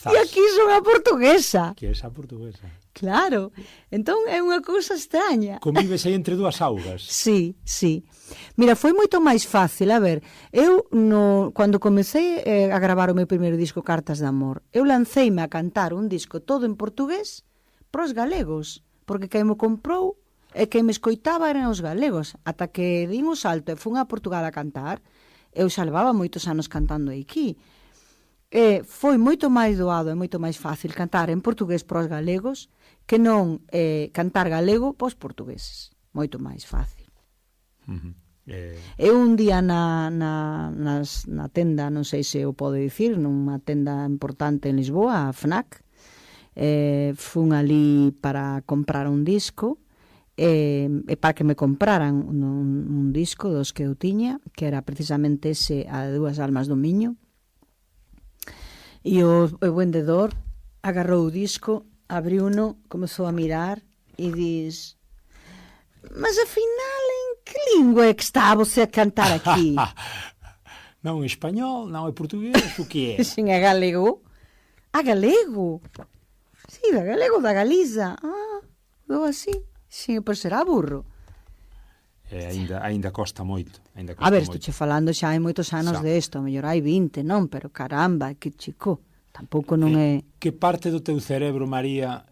E aquí son a portuguesa. Que é a portuguesa? Claro, entón é unha cousa extraña. Convives aí entre dúas augas. Sí. Mira, foi moito máis fácil, a ver, eu cando comecei a gravar o meu primeiro disco Cartas de Amor, eu lanceime a cantar un disco todo en portugués pros galegos, porque quen me comprou e quen me escoitaba eran os galegos, ata que din o salto e fun a Portugal a cantar, eu xa levaba moitos anos cantando aquí. Foi moito máis doado e moito máis fácil cantar en portugués para os galegos que non cantar galego para os portugueses. Moito máis fácil. Eu un día na tenda, non sei se o podo dicir, nunha tenda importante en Lisboa, a FNAC, fun ali para comprar un disco, e para que me compraran un disco dos que eu tiña, que era precisamente ese, A Dúas Almas do Miño. E o vendedor agarrou o disco, abriuno, comezou a mirar e dis: mas afinal, en que lingua é que está você a cantar aquí? Non é español, non é portugués, o que é? Sin é galego. A galego? Sí, da galego, da Galiza. Dou así. Sim, pois será burro. Aínda costa moito. A ver, estou che falando xa hai moitos anos desto, a mellor hai 20, non? Pero caramba, que chico, tampouco non é... Que parte do teu cerebro, María,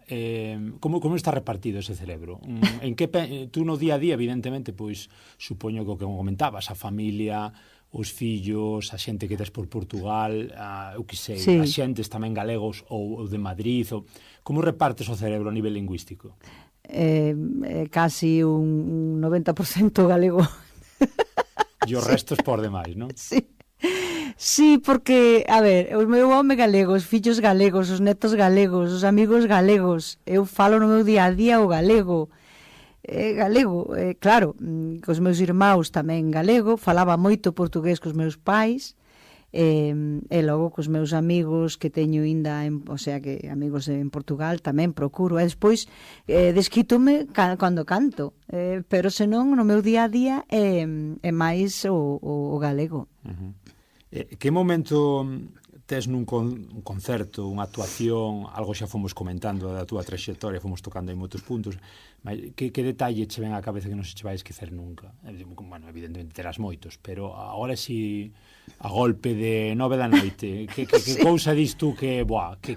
como está repartido ese cerebro? En que tú no día a día, evidentemente, pois supoño que o que comentabas, a familia, os fillos, a xente que tes por Portugal, eu que sei, sí. A xentes tamén galegos ou de Madrid, como repartes o cerebro a nivel lingüístico? Casi un 90% galego. E os restos por demais, non? Sí. Sí, porque, a ver, o meu home galego, os fillos galegos, os netos galegos, os amigos galegos, eu falo no meu día a día o galego. Claro, cos meus irmãos tamén galego, falaba moito portugués cos meus pais, e logo cos meus amigos que teño ainda, o sea, que amigos en Portugal tamén procuro, e despois desquítome cando canto, pero senón no meu día a día é máis o galego. Que momento tes nun concerto, unha actuación, algo xa fomos comentando da túa traxectoria, fomos tocando aí moitos puntos, mas que detalle che ven á cabeza que non se che vai esquecer nunca? Bueno, evidentemente terás moitos, pero agora si a golpe de 9 da noite, que sí. Cousa dis tú que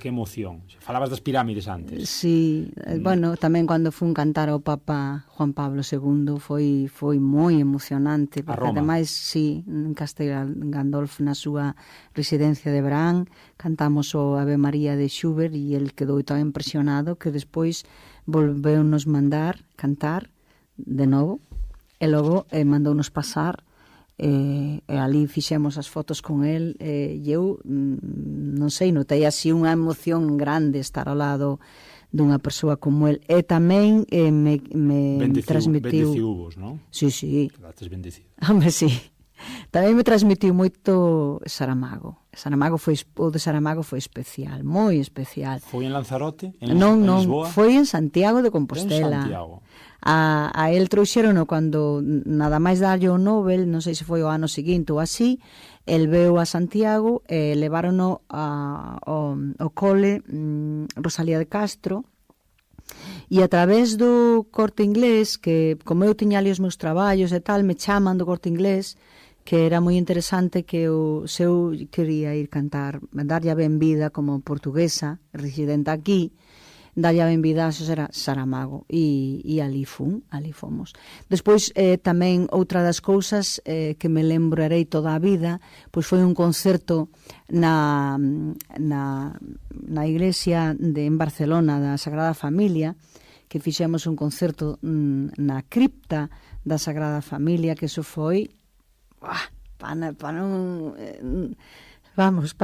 emoción? Falabas das pirámides antes. Sí, bueno, tamén cando fun cantar ao Papa Juan Pablo II foi moi emocionante, porque ademais, sí, en Castel Gandolfo, na súa residencia de Brán, cantamos o Ave María de Schubert e el quedou tan impresionado que despois volveunos mandar cantar de novo e logo mandounos pasar e ali fixemos as fotos con el e eu non sei, notei así unha emoción grande estar ao lado dunha persoa como el e tamén me transmitiu bendicivos, non? Sí. Quedaste bendecido. Home, sí. Tamén me transmitiu moito Saramago. O de Saramago foi especial, moi especial. Foi en Lanzarote? Non, Lisboa? foi en Santiago de Compostela. En Santiago. A el trouxerono cando nada máis darlle o Nobel, non sei se foi o ano seguinte ou así, el veu a Santiago e levárono ao cole Rosalía de Castro. E a través do Corte Inglés, que como eu tiña ali os meus traballos e tal, me chaman do Corte Inglés, que era moi interesante que se eu quería ir cantar, darlle a benvida como portuguesa, residente aquí, darlle a benvida a Saramago, e ali fomos. Despois, tamén, outra das cousas que me lembrarei toda a vida, pois foi un concerto na iglesia en Barcelona da Sagrada Familia, que fixemos un concerto na cripta da Sagrada Familia, que eso foi para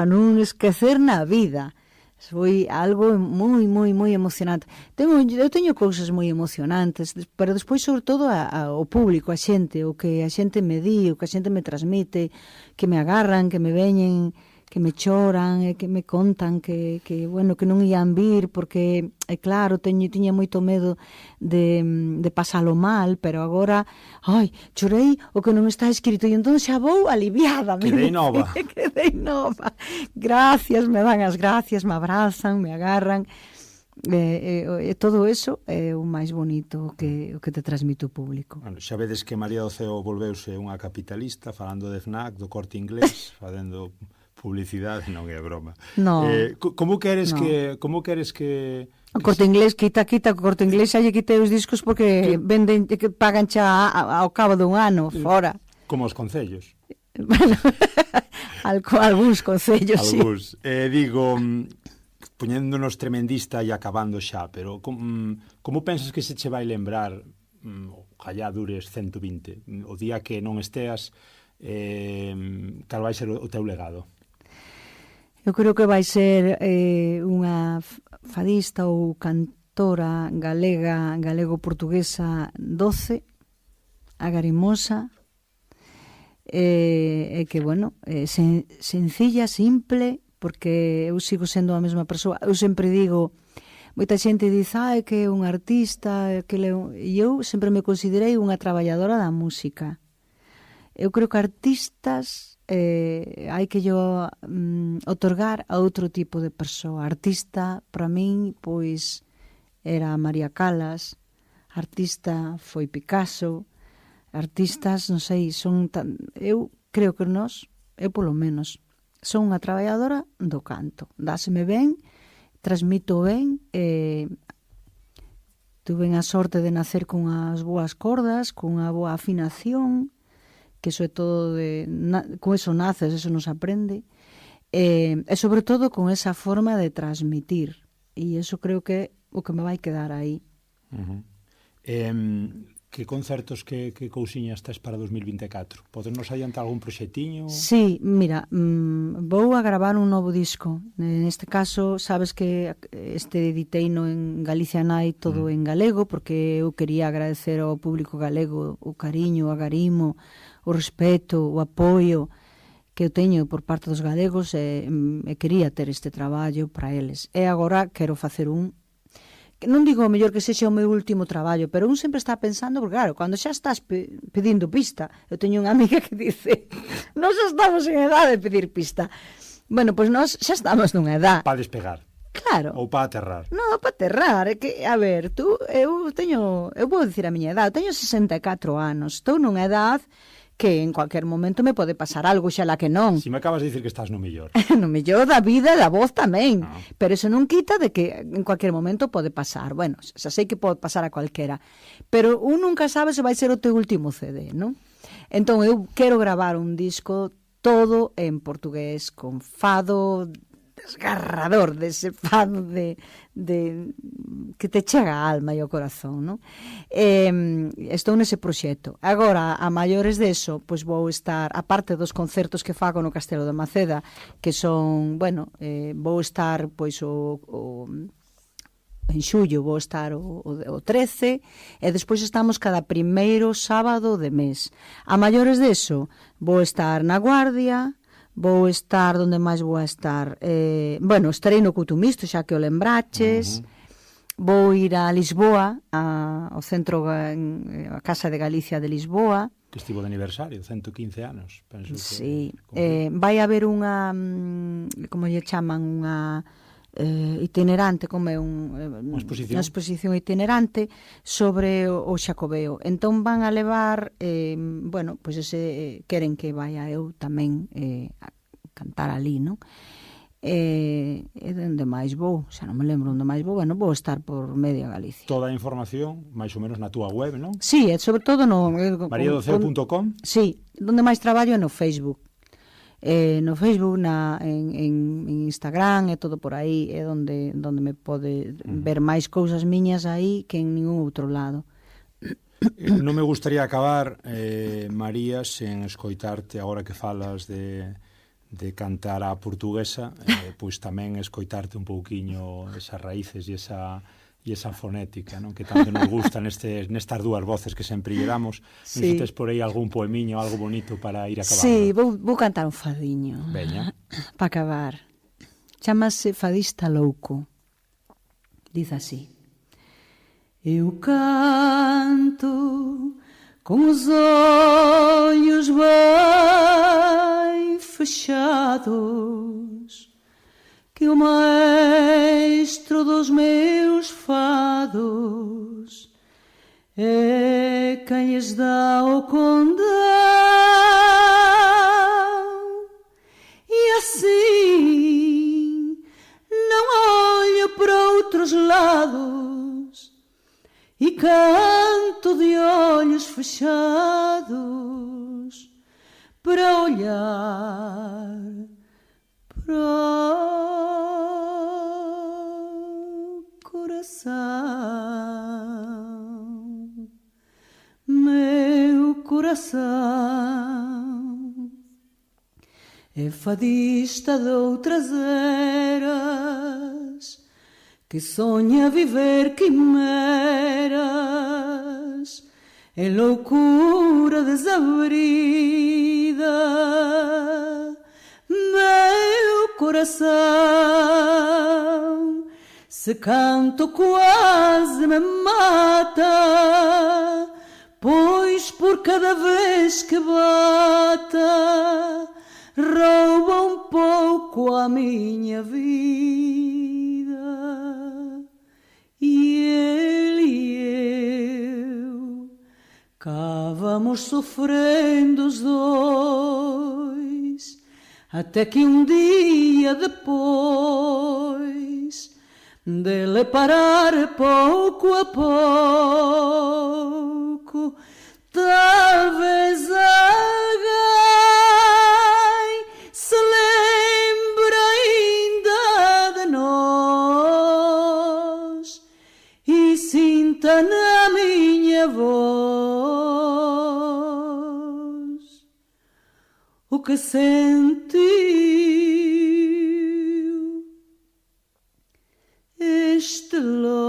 non esquecer na vida. Foi algo moi emocionante. Eu teño cousas moi emocionantes, pero despois, sobre todo, o público, a xente, o que a xente me di, o que a xente me transmite, que me agarran, que me veñen, que me choran e que me contan que non ían vir, porque, claro, tiña moito medo de pasalo mal, pero agora, chorei o que non está escrito, e entón xa vou aliviada. Quedei nova. Gracias, me dan as gracias, me abrazan, me agarran, e todo eso é o máis bonito que te transmite o público. Bueno, xa vedes que María do Ceo volveuse unha capitalista, falando de FNAC, do Corte Inglés, facendo publicidade, non é broma. No. Como queres que o Corte Inglés quita, o Corte Inglés xa lle quitei os discos porque venden, que pagan xa ao cabo dun ano, fora. Como os concellos. Bueno, algúns concellos, sí. Algúns. Digo, poñéndonos tremendista e acabando xa, pero como pensas que se che vai lembrar, ojalá dures 120, o día que non esteas, cal vai ser o teu legado? Eu creo que vai ser unha fadista ou cantora galego-portuguesa doce, agarimosa, e que, sencilla, simple, porque eu sigo sendo a mesma persoa. Eu sempre digo, moita xente dice, que é un artista, e eu sempre me considerei unha traballadora da música. Eu creo que artistas hai que otorgar a outro tipo de persoa. Artista, para min, pois, era María Callas, artista foi Picasso, Artistas, non sei, son tan... Eu creo que eu polo menos, son unha traballadora do canto. Dáseme ben, transmito ben, tuve a sorte de nacer con as boas cordas, con a boa afinación, que iso é todo con eso naces, eso nos aprende, e sobre todo con esa forma de transmitir, e eso creo que é o que me vai quedar aí. Que concertos, que cousiñas tes para 2024? Podes nos adiantar algún proxetiño? Sí, mira, vou a gravar un novo disco. Neste caso, sabes que editeino en Galicia Nai todo en galego, porque eu quería agradecer ao público galego o cariño, o agarimo, o respeto, o apoio que eu teño por parte dos galegos, e quería ter este traballo para eles. E agora quero facer non digo o mellor que sexa o meu último traballo, pero un sempre está pensando, porque claro, cando xa estás pedindo pista, eu teño unha amiga que dice, nós xa estamos en edad de pedir pista. Bueno, pois nós xa estamos nunha edad. Para despegar. Claro. Ou para aterrar. Non, para aterrar, é que, a ver, eu vou dicir a miña edad, eu teño 64 anos, estou nunha edad que en cualquier momento me pode pasar algo, xala que non. Si me acabas de dicir que estás no mellor. No mellor da vida e da voz tamén. Pero eso non quita de que en cualquier momento pode pasar. Bueno, xa sei que pode pasar a cualquera. Pero un nunca sabe se vai ser o teu último CD, non? Entón, eu quero gravar un disco todo en portugués, con fado desgarrador, dese fado de que te chega a alma e ao corazón, non? Estou nese proxecto. Agora, a maiores deso, pois vou estar, aparte dos concertos que fago no Castelo de Maceda, que son, bueno, vou estar, pois, en xullo vou estar o 13, e despois estamos cada primeiro sábado de mes. A maiores deso, vou estar na Guardia, vou estar, onde máis vou estar? Bueno, estarei no Couto-Misto, xa que o lembraches. Vou ir a Lisboa, ao centro, a Casa de Galicia de Lisboa. Que estivo de aniversario, 115 anos. Penso sí. Vai haber unha, como lle chaman, unha itinerante, como é unha exposición itinerante sobre o Xacobeo. Entón van a levar, bueno, pois queren que vaya eu tamén a cantar ali, non? E onde máis vou, xa non me lembro onde máis vou, bueno, vou estar por media Galicia. Toda a información, máis ou menos na túa web, non? Sí, sobre todo no mariadoceo.com. Sí, onde máis traballo é no Facebook. No Facebook, en Instagram e todo por aí, é onde me pode ver máis cousas miñas aí que en ningún outro lado. Non me gustaría acabar, María, sen escoitarte agora que falas de cantar a portuguesa, pois tamén escoitarte un pouquiño esas raíces e esa fonética, non? Que tanto nos gusta nestas dúas voces que sempre lle damos. Non sei se tes por aí algún poemiño, algo bonito para ir acabando. Sí, vou cantar un fadiño. Veña. Para acabar. Chámase Fadista Louco. Diz así: eu canto con os ollos bem fechados, que o maestro dos meus fados é quem lhes dá o condão, e assim não olho para outros lados e canto de olhos fechados para olhar para o coração, meu coração é fadista de outras eras, que sonha viver quimeras, é loucura desabrida. Meu coração, se canto quase me mata, pois por cada vez que bata rouba um pouco a minha vida. E ele e eu Cá vamos sofrendo os dois, até que um dia depois dele parar pouco a pouco, talvez alguém se lembre ainda de nós e sinta na minha voz o que sentiu este louco.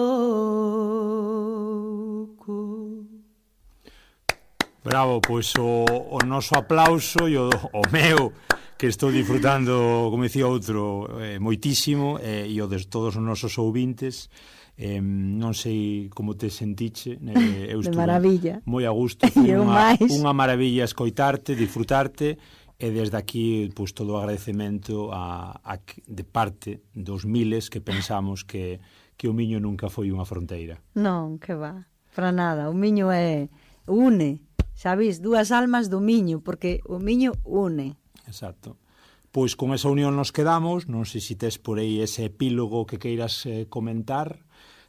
Bravo, pois o noso aplauso e o meu, que estou disfrutando, como dicía outro, moitísimo, e o de todos os nosos ouvintes. Non sei como te sentiche, eu de maravilla, moi a gusto, unha maravilla escoitarte, disfrutarte, e desde aquí pois, todo o agradecemento de parte dos miles que pensamos que o Miño nunca foi unha fronteira. Non, que va, para nada, o Miño une, sabes, dúas almas do Miño, porque o Miño une. Exacto. Pois con esa unión nos quedamos, non sei se tes por aí ese epílogo que queiras comentar.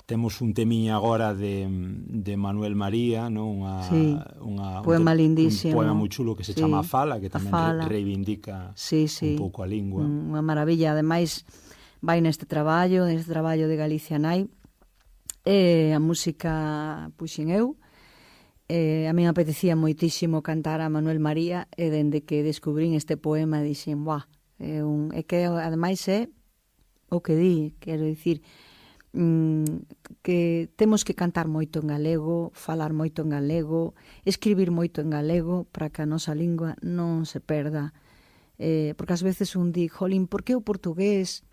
Temos un temiña agora de Manuel María, non? Poema lindísimo. Un poema moi chulo que se chama A Fala, que tamén reivindica un pouco a lingua. Unha maravilla, ademais vai neste traballo de Galicia Nai, a música puxen eu. A mí me apetecía moitísimo cantar a Manuel María, e dende que descubrín este poema dixen, buah, é que ademais é o que di, quero dicir, que temos que cantar moito en galego, falar moito en galego, escribir moito en galego para que a nosa lingua non se perda, porque ás veces un di, jolín, por que o portugués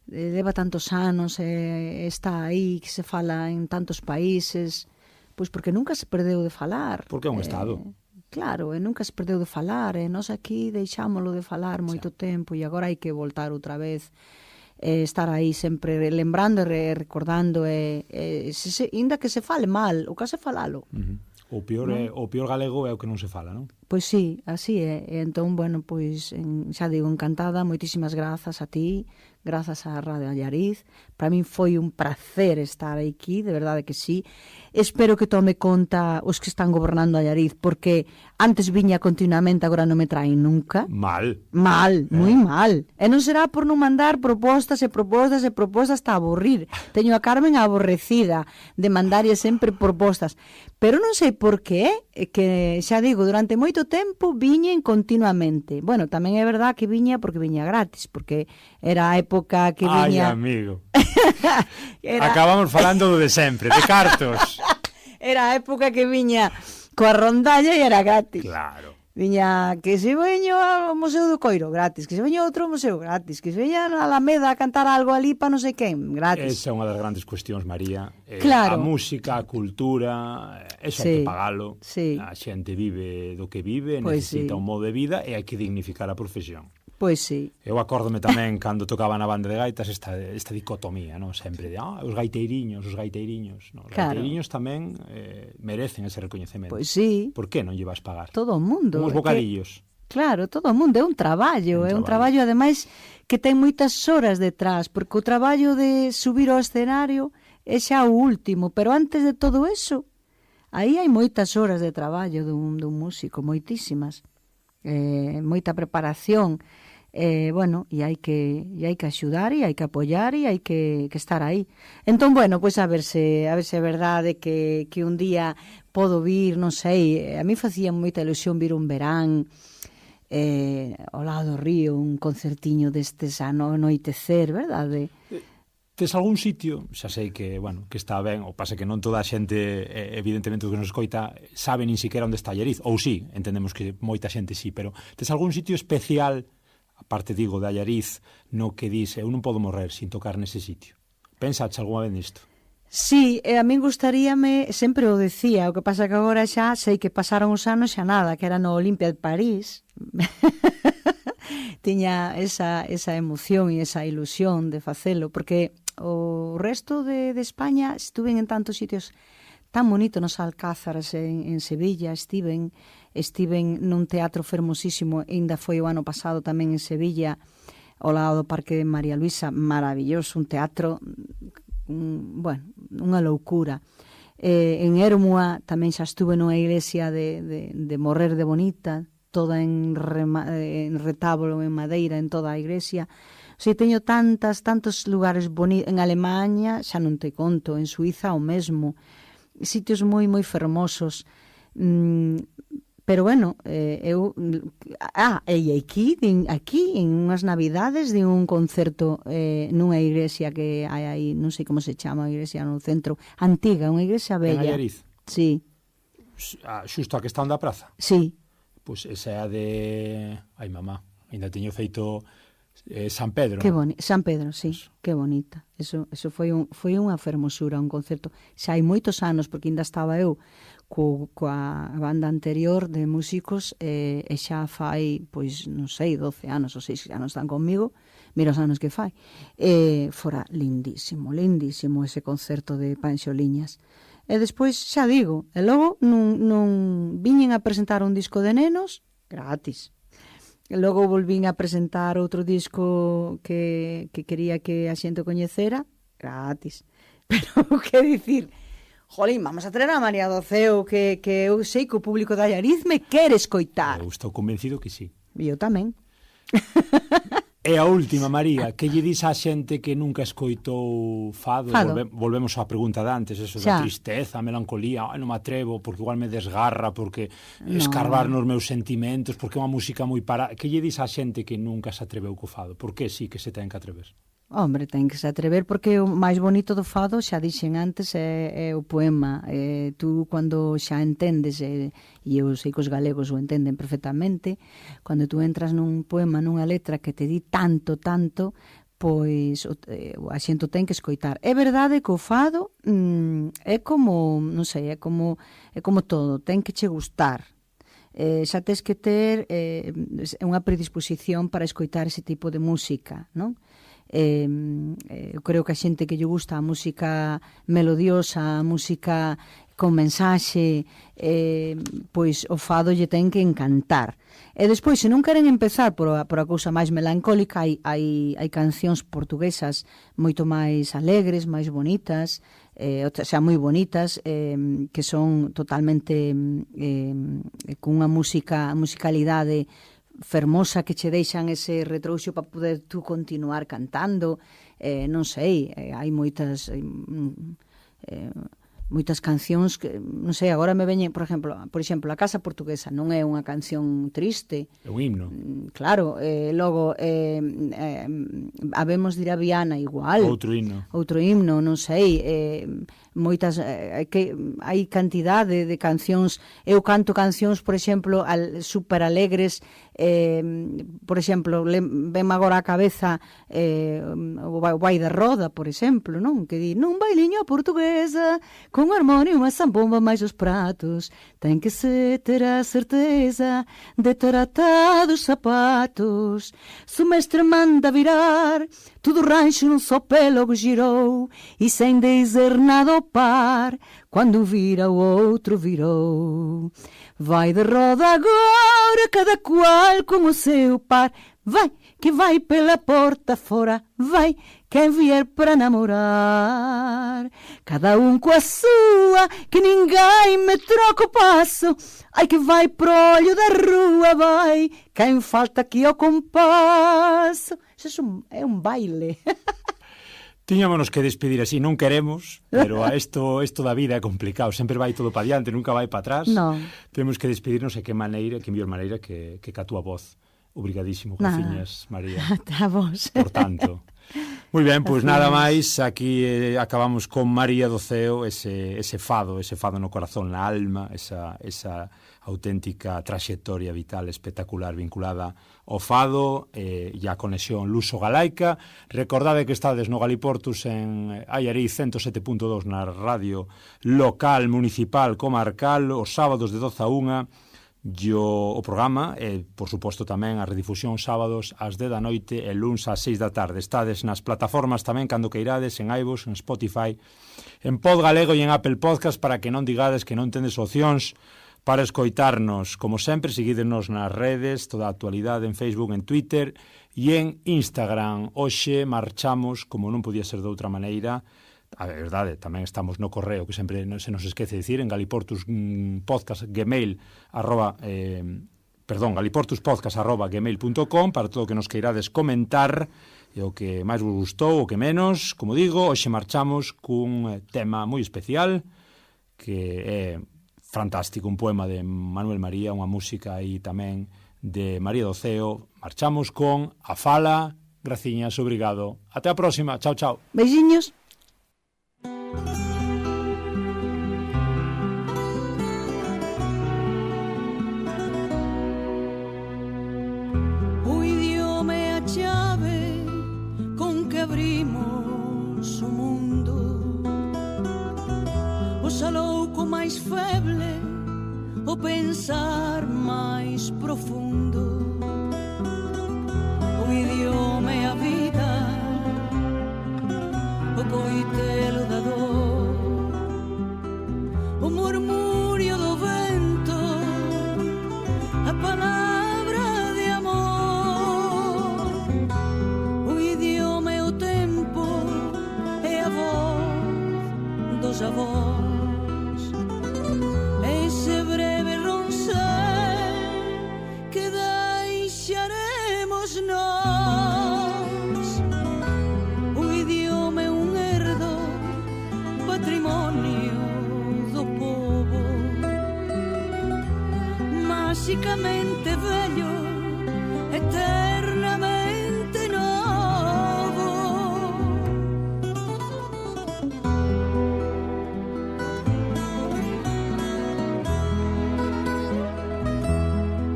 leva tantos anos, está aí, que se fala en tantos países? Pois porque nunca se perdeu de falar. Porque é un estado. Claro, nunca se perdeu de falar, nós aquí deixámoslo de falar moito tempo, e agora hai que voltar outra vez, estar aí sempre lembrando e recordando, inda que se fale mal, o que se falalo. O peor galego é o que non se fala, non? Pois sí, así é. Entón, bueno, pois, xa digo, encantada, moitísimas grazas a ti, grazas á Radio Allariz. Para min foi un placer estar aquí, de verdade que sí. Espero que tome conta os que están gobernando Allariz, porque antes viña continuamente, agora non me traen nunca. Mal, moi mal. E non será por non mandar propostas e propostas e propostas hasta aburrir. Teño a Carmen aborrecida de mandarlle sempre propostas. Pero non sei por qué, que xa digo, durante moito tempo viñen continuamente. Bueno, tamén é verdad que viña porque viña gratis, porque era a época que viña... Ai, amigo. Acabamos falando do de sempre, de cartos. Era a época que viña coa rondalla e era gratis. Claro. Viña que se veño ao Museo do Coiro, gratis, que se veño a outro museo, gratis, que se veña a Alameda a cantar algo ali para non sei quen, gratis. Esa é unha das grandes cuestións, María. Claro. A música, a cultura, eso hai que pagalo. Sí. A xente vive do que vive, pues necesita un modo de vida e hai que dignificar a profesión. Pois sí. Eu acórdome tamén cando tocaba na banda de gaitas esta dicotomía, non? Sempre de, os gaiteiriños. No? Os gaiteiriños tamén merecen ese recoñecemento. Pois sí. Por que non lle vas pagar? Todo o mundo. Uns bocadillos. Claro, todo o mundo, é un traballo, ademais que ten moitas horas detrás, porque o traballo de subir ao escenario é xa o último, pero antes de todo eso, aí hai moitas horas de traballo dun músico, moitísimas. Moita preparación, bueno, e hai que axudar e hai que apoiar e hai que estar aí. Entón, bueno, pois a ver se é verdade que un día podo vir, non sei, a mí facía moita ilusión vir un verán ao lado do río, un concertiño destes a anoitecer, verdade? Tes algún sitio, xa sei que, bueno, que está ben, ou pasa que non toda a xente, evidentemente, o que nos escoita, sabe nin siquiera onde está Allariz, ou sí, entendemos que moita xente sí, pero tes algún sitio especial, aparte, digo, de Allariz, no que dis, eu non podo morrer sin tocar nese sitio? Pensache alguna vez nisto? Sí, a min gustaríame, sempre o decía, o que pasa que agora xa sei que pasaron os anos xa nada, que era no Olimpia de París. Tiña esa emoción e esa ilusión de facelo, porque o resto de España estuve en tantos sitios tan bonito nos Alcázares en Sevilla, estiven nun teatro fermosísimo, ainda foi o ano pasado tamén en Sevilla, ao lado do Parque de María Luisa, maravilloso, un teatro, bueno, unha loucura. En Érmua tamén xa estuve nunha iglesia de Morrer de bonita, toda en retábulo, en madeira, en toda a iglesia. O sea, teño tantos lugares bonitos. En Alemanha, xa non te conto, en Suiza o mesmo. Sitios moi fermosos. Pero bueno, eu... e aquí, en unhas navidades, de un concerto nunha iglesia que hai aí, non sei como se chama, a iglesia no centro, antiga, unha iglesia bella. En Allariz? Sí. Xusto a que está onde a praza? Sí. Pois esa é a de... Ai, mamá, ainda teño feito San Pedro. San Pedro, sí, que bonita. Eso foi unha fermosura, un concerto. Xa hai moitos anos, porque ainda estaba eu coa banda anterior de músicos e xa fai, pois, non sei, 12 anos ou 6 anos están conmigo, mira os anos que fai. Fora lindísimo ese concerto de Panxoliñas. E despois, xa digo, e logo non viñen a presentar un disco de nenos gratis. E logo volvín a presentar outro disco que quería que a xente coñecera gratis. Pero, que dicir, jolín, vamos a traer a María do Ceo que eu sei que o público de Allariz me quere escoitar. Eu estou convencido que sí. E eu tamén. E a última, María, que lle dis á xente que nunca escoitou fado? Volvemos á pregunta de antes, eso da tristeza, a melancolía, non me atrevo, porque igual me desgarra, porque escarbar nos meus sentimentos, porque é unha música moi para... Que lle dis á xente que nunca se atreveu co fado? Por que sí que se ten que atrever? Hombre, ten que se atrever porque o máis bonito do fado, xa dixen antes, é o poema. Tú, cando xa entendes, e eu sei que os galegos o entenden perfectamente, cando tú entras nun poema, nunha letra que te di tanto, pois a xente ten que escoitar. É verdade que o fado é como, non sei, é como todo, ten que che gustar. Xa tes que ter unha predisposición para escoitar ese tipo de música, non? Eu creo que a xente que lle gusta a música melodiosa, a música con mensaxe, pois o fado lle ten que encantar. E despois, se non queren empezar por a cousa máis melancólica, hai cancións portuguesas moito máis alegres, máis bonitas, xa moi bonitas, que son totalmente cunha musicalidade fermosa, que che deixan ese retrouxo para poder tú continuar cantando. Non sei, hai moitas cancións que, non sei, agora me veñen, por exemplo, A Casa Portuguesa non é unha canción triste, é un himno, claro. Logo Habemos de ir a Viana, igual, outro himno, non sei, moitas, que hai cantidade de cancións. Eu canto cancións, por exemplo, super alegres, por exemplo, ven agora a cabeza o Vai de Roda, por exemplo, non? Que di, nun bailiño a portuguesa, con armonio, unha zambomba máis os pratos, ten que se ter a certeza de ter atados sapatos. Se o mestre manda virar, todo o rancho nun só pelo girou, e sem dizer nada ao par, quando vira o outro virou. Vai de roda agora, cada cual com o seu par, vai, que vai pela porta fora, vai, quem vier para namorar. Cada um com a sua, que ninguém me troca o passo, ai que vai pro olho da rua, vai, quem falta aqui ao compasso. Isso é um baile. Tiñámonos que despedir así, non queremos, pero isto da vida é complicado, sempre vai todo para diante, nunca vai para atrás. No. Temos que despedirnos, e que mellor maneira que ca túa voz. Obrigadísimo, graciñas, María. A vos. Por tanto. Moi ben, pois nada máis, aquí acabamos con María do Ceo, ese fado no corazón, na alma, esa auténtica traxectoria vital espectacular vinculada ao fado e a conexión luso-galaica. Recordade que estades no Galiportus en Allariz 107.2 na radio local, municipal, comarcal, os sábados de 12 a 1, o programa e, por suposto, tamén a redifusión sábados ás 10 da noite e luns ás 6 da tarde. Estades nas plataformas tamén cando queirades, en iVoox, en Spotify, en Pod Galego e en Apple Podcast, para que non digades que non tendes opcións para escoitarnos. Como sempre, seguídenos nas redes, toda a actualidade en Facebook, en Twitter e en Instagram. Hoxe marchamos, como non podía ser de outra maneira. A verdade, tamén estamos no correo, que sempre se nos esquece dicir, en galiportuspodcast@gmail.com, para todo o que nos queirades comentar e o que máis vos gustou, o que menos. Como digo, hoxe marchamos cun tema moi especial, que é fantástico, un poema de Manuel María, unha música aí tamén de María do Ceo. Marchamos con A Fala. Graciñas, obrigado. Até a próxima. Chao, chao. Beixiños. O idioma é a chave con que abrimos o mundo, o salouco máis feble, o pensar máis profundo. O idioma é a vida, o coitelo da dor, o murmurio do vento, a palabra de amor. O idioma é o tempo, é a voz dos avós, é ese breve roncer que deixaremos nós. O idioma é un herdo, patrimonio do povo, máxicamente vello, eternamente novo.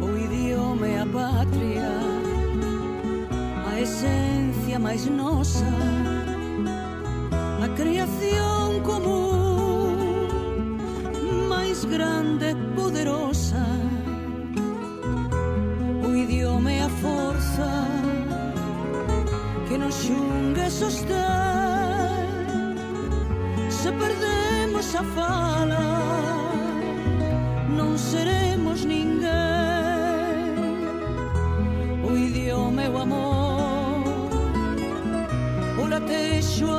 O idioma é a pátria, a esencia máis nosa, a creación común máis grande e poderosa. O idioma é a forza que nos xunga e sostén. Se perdemos a fala, non seremos ninguén. O idioma é o amor, o latexo